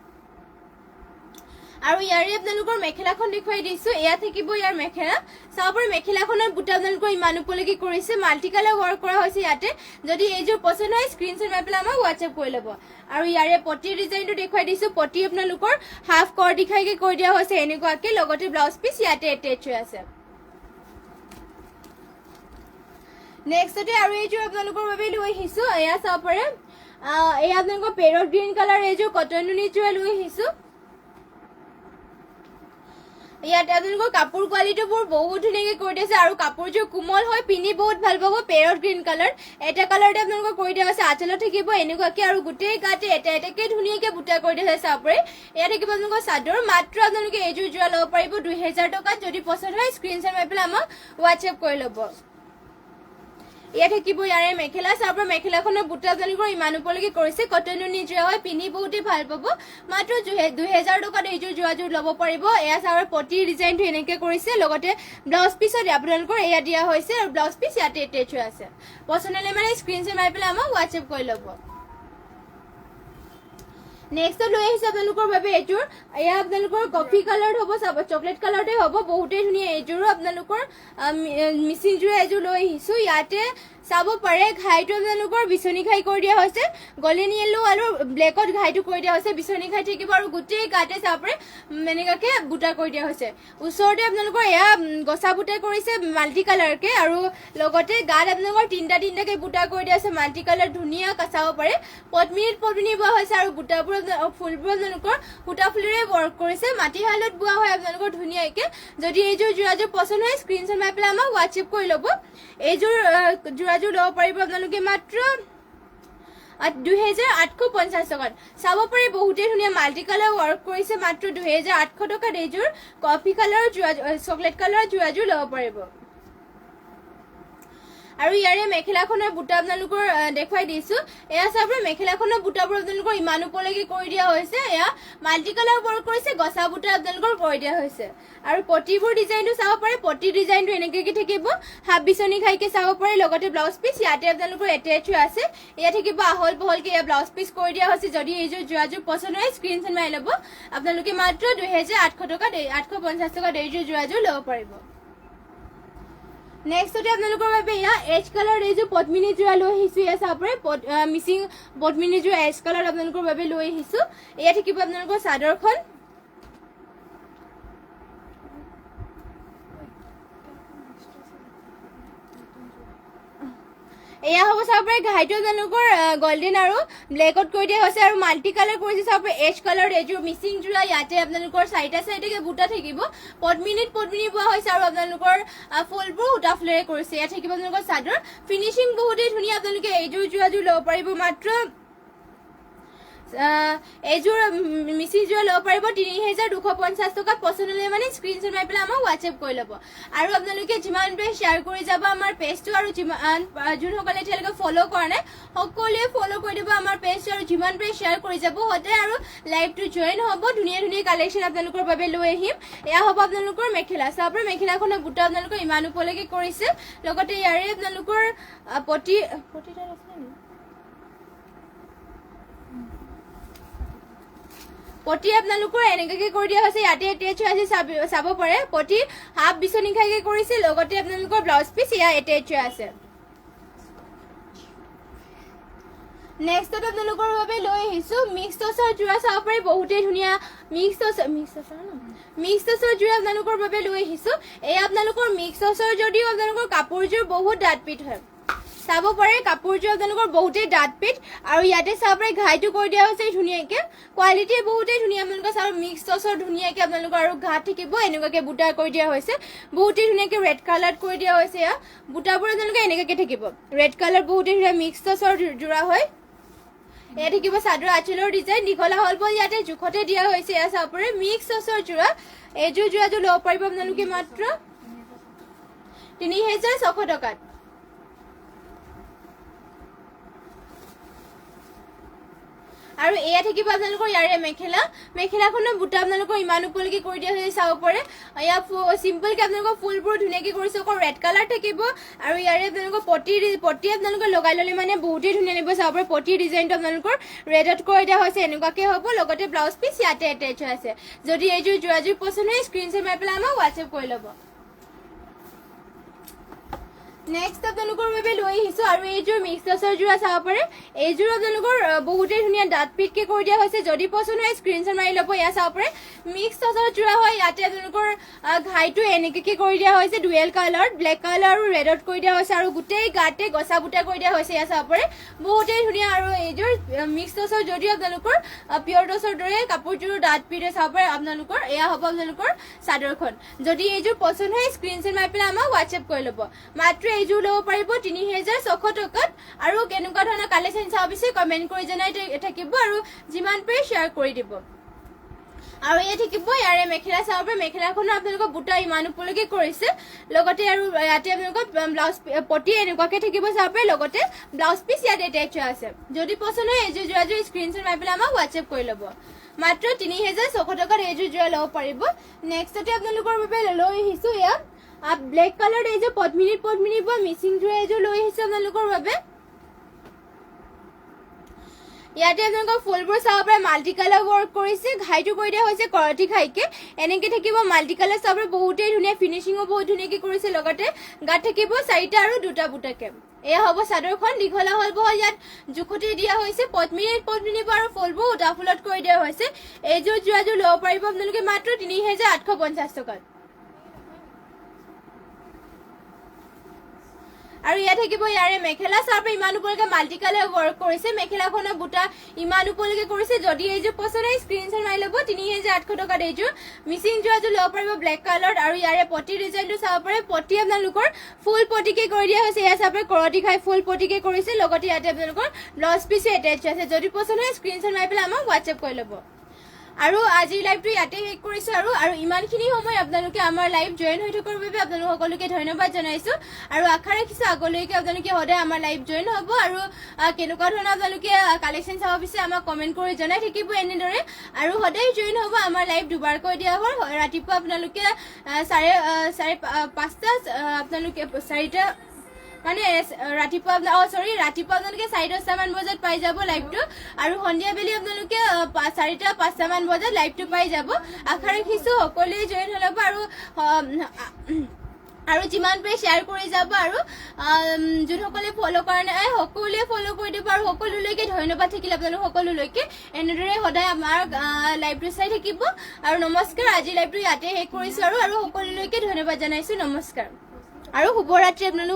আৰু ইয়াৰে আপোনালোকৰ মেখেলাখন দেখুৱাই দিছো এয়া থাকিব ইয়াৰ মেখেলা চাব পাৰে মেখেলাখনৰ বুটা আপোনালোকৰ ইমান ওপৰলৈকে কৰিছে মাল্টি কালাৰ ৱৰ্ক কৰা হৈছে ইয়াতে যদি এইযোৰ পছন্দ হয় স্ক্ৰীনশ্বট মাৰি পেলাই আমাক হোৱাটছএপ কৰি ল'ব আৰু ইয়াৰে পটিৰ ডিজাইনটো দেখুৱাই দিছো পটি আপোনালোকৰ হাফ কৰ দিখাইকে কৰি দিয়া হৈছে এনেকুৱাকে লগতে ব্লাউজ পিচ ইয়াতে এটেচ হৈ আছে নেক্সটতে আৰু এইযোৰ আপোনালোকৰ বাবে লৈ আহিছো এয়া চাব পাৰে এয়া আপোনালোকৰ পেৰট গ্ৰীণ কালাৰ এইযোৰ কটন নুনি যোৰা লৈ আহিছো ইয়াতে আপোনালোকৰ কাপোৰ কোৱালিটিবোৰ বহুত ধুনীয়াকৈ কৰি দিছে আৰু কাপোৰযোৰ কোমল হয় পিন্ধি বহুত ভাল পাব পেৰট গ্ৰীণ কালাৰ এটা কালাৰতে আপোনালোকৰ কৰি দিয়া হৈছে আঁচলত থাকিব এনেকুৱাকে আৰু গোটেই গাতে এটাকে ধুনীয়াকৈ বুটা কৰি দিয়া হৈছে চাব পাৰে এয়া থাকিব আপোনালোকৰ চাদৰ মাত্ৰ আপোনালোকে এইযোৰ যোৰা ল'ব পাৰিব 2000 টকাত যদি পছন্দ হয় স্ক্ৰীনশ্বট মাৰি পেলাই আমাক হোৱাটছএপ কৰি ল'ব এয়া থাকিব ইয়াৰে মেখেলা চাব মেখেলাখনৰ বুটা আপোনালোকৰ ইমান ওপৰলৈকে কৰিছে কটন নুনি যোৰা হয় পিন্ধি বহুতেই ভাল পাব মাত্ৰ 2000 টকাত এইযোৰ যোৰাযোৰ ল'ব পাৰিব এয়া চাব পটিৰ ডিজাইনটো এনেকৈ কৰিছে লগতে ব্লাউজ পিচত আপোনালোকৰ এয়া দিয়া হৈছে আৰু ব্লাউজ পিচ ইয়াতে এটেচ হৈ আছে পছন্দ হ'লে মানে স্ক্ৰীনশ্বট মাৰি পেলাই আমাক হোৱাটছএপ কৰি ল'ব নেক্সট লৈ আহিছে আপোনালোকৰ বাবে এইযোৰ এয়া আপোনালোকৰ কফি কালাৰত হ'ব চাব চকলেট কালাৰতে হ'ব বহুতেই ধুনীয়া এইযোৰো আপোনালোকৰ মিচিং যোৰা এইযোৰ লৈ আহিছো ইয়াতে চাব পাৰে ঘাইটো আপোনালোকৰ বিচনী ঘাই কৰি দিয়া হৈছে গল্ডেন য়েলো আৰু ব্লেকত ঘাইটো কৰি দিয়া হৈছে বিচনী ঘাই থাকিব আৰু গোটেই গাতে চাব পাৰে এনেকুৱাকে বুটা কৰি দিয়া হৈছে ওচৰতে আপোনালোকৰ এয়া গছা বুটা কৰিছে মাল্টি কালাৰকে আৰু লগতে গাত আপোনালোকৰ তিনিটাকে বুটা কৰি দিয়া হৈছে মাল্টি কালাৰ ধুনীয়া চাব পাৰে পদ্মিনীত বোৱা হৈছে আৰু বুটাবোৰ ফুলবোৰ আপোনালোকৰ সূতা ফুলেৰে ৱৰ্ক কৰিছে মাটিশালত বোৱা হয় আপোনালোকৰ ধুনীয়াকৈ যদি এইযোৰ যোৰাযোৰ পছন্দ হয় স্ক্ৰীনশ্বট মাৰি পেলাই আমাক হোৱাটছএপ কৰি ল'ব এইযোৰ যোৰাযোৰ ল'ব পাৰিব আপোনালোকে মাত্ৰ 2850 টকাত চাব পাৰে বহুতেই ধুনীয়া মাল্টি কালাৰ ৱৰ্ক কৰিছে মাত্ৰ 2800 টকাত এইযোৰ কফি কালাৰ চকলেট কালাৰ যোৰাযোৰ ল'ব পাৰিব আৰু ইয়াৰে মেখেলাখনৰ বুটা আপোনালোকৰ দেখুৱাই দিছো এয়া চাব মেখেলাখনৰ বুটাবোৰ আপোনালোকৰ ইমান ওপৰলৈকে কৰি দিয়া হৈছে এয়া মাল্টি কালাৰ ৱৰ্ক কৰিছে গছা বুটা আপোনালোকৰ কৰি দিয়া হৈছে আৰু পটিবোৰ ডিজাইনটো চাব পাৰে পটি ডিজাইনটো এনেকৈ থাকিব হাফ বিচনি খাইকে চাব পাৰে লগতে ব্লাউজ পিস ইয়াতে আপোনালোকৰ এটেচ আছে এয়া থাকিব আহল বহলকে এয়া ব্লাউজ পিস কৰি দিয়া হৈছে যদি এইযোৰ যোৱাযোৰ পছন্দ হয় স্ক্ৰীনশ্বট মাৰি ল'ব আপোনালোকে মাত্ৰ 2800 টকা 850 টকা এইযোৰ যোৱাযোৰ ল'ব পাৰিব নেক্সট আপোনালোকৰ বাবে এয়া এজ কালাৰ এইযোৰ পদ্মিনী যোৰা লৈ আহিছো এয়া চাব পাৰে মিচিং পদ্মিনী যোৰা এজ কালাৰ আপোনালোকৰ বাবে লৈ আহিছো এয়া থাকিব আপোনালোকৰ চাদৰখন এয়া হ'ব চাব পাৰে ঘাইটো আপোনালোকৰ গোল্ডেন আৰু ব্লেকত কৰি দিয়া হৈছে আৰু মাল্টি কালাৰ কৰিছে চাব পাৰে এজ কালাৰ এইযোৰ মিচিং যোৰা ইয়াতে আপোনালোকৰ চাইটা চাইডে বুটা থাকিব পদ্মিনী পোৱা হৈছে আৰু আপোনালোকৰ ফুলবোৰ উটা ফুলেৰে কৰিছে ইয়াত থাকিব আপোনালোকৰ চাদৰ ফিনিচিং বহুতেই ধুনীয়া আপোনালোকে এইযোৰ যোৰাযোৰ ল'ব পাৰিব মাত্ৰ এইযোৰ মিচিং যোৰা ল'ব পাৰিব 3250 টকা পছন্দ হ'লে মানে স্ক্ৰীনশ্বট মাৰি পেলাই আমাক হোৱাটছএপ কৰি ল'ব আৰু আপোনালোকে যিমান পাৰে শ্বেয়াৰ কৰি যাব আমাৰ পেজটো আৰু যোনসকলে এতিয়ালৈকে ফ'ল' কৰা নাই সকলোৱে ফ'ল' কৰি দিব আমাৰ পেজটো আৰু যিমান পাৰে শ্বেয়াৰ কৰি যাব সদায় আৰু লাইভটো জইন হ'ব ধুনীয়া ধুনীয়া কালেকশ্যন আপোনালোকৰ বাবে লৈ আহিম এয়া হ'ব আপোনালোকৰ মেখেলা চাব পাৰে মেখেলাখনৰ বুটা আপোনালোকৰ ইমান ওপৰলৈকে কৰিছে লগতে ইয়াৰে আপোনালোকৰ পটিডাল আছে নেকি পটি আপোনালোকৰ এনেকৈ কৰি দিয়া হৈছে ইয়াতে এটেচ আছে চাব পাৰে পটি হাফ বিচনি খাইকে কৰিছে লগতে আপোনালোকৰ ব্লাউজ পিস ইয়া এটেচ আছে নেক্সট আপোনালোকৰ বাবে লৈ আহিছো মিক্স টছৰ যোৰা চাব পাৰে বহুতেই ধুনীয়া মিক্স টছৰ যোৰা আপোনালোকৰ বাবে লৈ আহিছো এই আপোনালোকৰ মিক্স টছৰ যদিও আপোনালোকৰ কাপোৰযোৰ বহুত ডাঠপিঠ হয় চাব পাৰে কাপোৰযোৰ আপোনালোকৰ বহুতেই ডাঠপিঠ আৰু ইয়াতে চাব পাৰে ঘাইটো কৰি দিয়া হৈছে ধুনীয়াকে কোৱালিটি বহুতেই ধুনীয়া আপোনালোকৰ চাব মিক্স টছৰ ধুনীয়াকে আপোনালোকৰ আৰু ঘাট থাকিব এনেকুৱাকে বুটা কৰি দিয়া হৈছে বহুতেই ধুনীয়াকে ৰেড কালাৰ কৰি দিয়া হৈছে এয়া বুটাবোৰ আপোনালোকে এনেকুৱাকে থাকিব ৰেড কালাৰ বহুতেই ধুনীয়া মিক্স টছৰ যোৰা হয় এয়া থাকিব চাদৰ আঁচলৰ ডিজাইন দীঘলা হল বল ইয়াতে জোখতে দিয়া হৈছে এয়া চাব পাৰে মিক্স টছৰ যোৰা এইযোৰ যোৰাযোৰ ল'ব পাৰিব আপোনালোকে মাত্ৰ 3600 টকাত আৰু এয়া থাকিব আপোনালোকৰ ইয়াৰে মেখেলাখনৰ বুটা আপোনালোকৰ ইমান ওপৰলৈকে কৰি দিয়া হৈছে চাব পাৰে এয়া চিম্পলকে আপোনালোকৰ ফুলবোৰ ধুনীয়াকে কৰিছে অকল ৰেড কালাৰ থাকিব আৰু ইয়াৰে আপোনালোকৰ পটি আপোনালোকৰ লগাই ল'লে মানে বহুতেই ধুনীয়া লাগিব চাব পাৰে পটি ডিজাইনটো আপোনালোকৰ ৰেডত কৰি দিয়া হৈছে এনেকুৱাকে হ'ব লগতে ব্লাউজ পিস ইয়াতে এটেচ আছে যদি এইযোৰ যোৰাযোৰ পছন্দ হয় স্ক্ৰীনশ্বট মাৰি পেলাই আমাক হোৱাটছএপ কৰি ল'ব নেক্সট আপোনালোকৰ বাবে লৈ আহিছো আৰু এইযোৰ মিক্স টছৰ যোৰা চাব পাৰে এইযোৰ আপোনালোকৰ বহুতেই ধুনীয়া ডাঠপিঠকে কৰি দিয়া হৈছে যদি পছন্দ হয় স্ক্ৰীনশ্বট মাৰি ল'ব এয়া চাব পাৰে মিক্স টছৰ যোৰা হয় ইয়াতে আপোনালোকৰ ঘাইটো এনেকৈ কৰি দিয়া হৈছে ডুৱেল কালাৰ ব্লেক কালাৰ আৰু ৰেডত কৰি দিয়া হৈছে আৰু গোটেই গাতে গছা বুটা কৰি দিয়া হৈছে এয়া চাব পাৰে বহুতেই ধুনীয়া আৰু এইযোৰ মিক্স টছৰ যদিও আপোনালোকৰ পিয়ৰ টছৰ দৰে কাপোৰযোৰ ডাঠপিঠে চাব পাৰে আপোনালোকৰ এয়া হ'ব আপোনালোকৰ চাদৰখন যদি এইযোৰ পছন্দ হয় স্ক্ৰীনশ্বট মাৰি পেলাই আমাক হোৱাটছএপ কৰি ল'ব মাত্ৰ এইযোৰ ল'ব পাৰিব 3600 টকাত আৰু কেনেকুৱা ধৰণৰ কালেকশ্যন চাব বিচাৰে কমেণ্ট কৰি জনাই থাকিব আৰু যিমান পাৰে শ্বেয়াৰ কৰি দিব আৰু এই থাকিব ইয়াৰে মেখেলা চাব পাৰে মেখেলাখনৰ আপোনালোকৰ বুটা ইমান ওপৰলৈকে কৰিছে লগতে আৰু ইয়াতে আপোনালোকৰ ব্লাউজ পটি এনেকুৱাকে থাকিব চাব পাৰে লগতে ব্লাউজ পিস ইয়াতে এটেচ আছে যদি পছন্দ হয় এইযোৰ যোৰাযোৰ স্ক্ৰীনশ্বট মাৰি পেলাই আমাক হোৱাটছএপ কৰি ল'ব মাত্ৰ 3600 টকাত এইযোৰ যোৰা ল'ব পাৰিব নেক্সটতে আপোনালোকৰ বাবে লৈ আহিছো এয়া ব্লেক কালাৰ এইযোৰ পদ্মিনী বা মিচিং যোৰা এইযোৰ লৈ আহিছো আপোনালোকৰ বাবে ইয়াতে আপোনালোকৰ ফুলবোৰ চাব পাৰে মাল্টি কালাৰ ৱৰ্ক কৰিছে ঘাইটো কৰি দিয়া হৈছে কৰতি খাইকে এনেকৈ থাকিব মাল্টি কালাৰ চাব পাৰে বহুতেই ধুনীয়া ফিনিচিঙো বহুত ধুনীয়াকৈ কৰিছে লগতে গাত থাকিব 4টা আৰু 2টা বুটাকে এয়া হ'ব চাদৰখন দীঘলা হল বহল ইয়াত জোখতে দিয়া হৈছে পদ্মিনী আৰু ফুলবোৰ উটা ফুলত কৰি দিয়া হৈছে এইযোৰ যোৰাযোৰ ল'ব পাৰিব আপোনালোকে মাত্ৰ 3850 টকাত আৰু ইয়া থাকিব ইয়াৰে মেখেলা চাব ইমান ওপৰলৈকে মাল্টি কালাৰ ৱৰ্ক কৰিছে মেখেলাখনৰ বুটা ইমান ওপৰলৈকে কৰিছে যদি এইযোৰ পছন্দ হয় স্ক্ৰীনশ্বট মাৰি ল'ব 3800 টকাত এইযোৰ মিচিং যোৰাযোৰ ল'ব পাৰিব ব্লেক কালাৰ আৰু ইয়াৰে পটি ডিজাইনটো চাব পাৰে পটি আপোনালোকৰ ফুল পটিকে কৰি দিয়া হৈছে এয়া চাব পাৰে কৰতি খাই ফুল পটিকে কৰিছে লগতে ইয়াতে আপোনালোকৰ ব্লাউজ পিছো এটেচ আছে যদি পছন্দ হয় স্ক্ৰীনশ্বট মাৰি পেলাই আমাক হোৱাটছএপ কৰি ল'ব আৰু আজি লাইভটো ইয়াতে শেষ কৰিছো আৰু ইমানখিনি সময় আপোনালোকে আমাৰ লাইভ জয়েন হৈ থকাৰ বাবে আপোনালোক সকলোকে ধন্যবাদ জনাইছো আৰু আশা ৰাখিছো আগলৈকে আপোনালোকে সদায় আমাৰ লাইভ জয়েন হ'ব আৰু কেনেকুৱা ধৰণৰ আপোনালোকে কালেকশ্যন চাব বিচাৰে আমাক কমেণ্ট কৰি জনাই থাকিব এনেদৰে আৰু সদায় জয়েন হ'ব আমাৰ লাইভ দুবাৰকৈ দিয়া হয় ৰাতিপুৱা আপোনালোকে 5:30 আপোনালোকে 4টা মানে ৰাতিপুৱা ৰাতিপুৱা আপোনালোকে 4:10 মান বজাত পাই যাব লাইভটো আৰু সন্ধিয়া বেলি আপোনালোকে 4:05 মান বজাত লাইভটো পাই যাব আশা ৰাখিছো সকলোৱে জয়েন হৈ ল'ব আৰু যিমান পাৰে শ্বেয়াৰ কৰি যাব আৰু যোনসকলে ফ'ল' কৰা নাই সকলোৱে ফ'ল' কৰি দিব আৰু সকলোলৈকে ধন্যবাদ থাকিল আপোনালোক সকলোলৈকে এনেদৰে সদায় আমাৰ লাইভটো চাই থাকিব আৰু নমস্কাৰ আজি লাইভটো ইয়াতে শেষ কৰিছো আৰু সকলোলৈকে ধন্যবাদ জনাইছো নমস্কাৰ আৰু শুভৰাত্ৰি আপোনালোক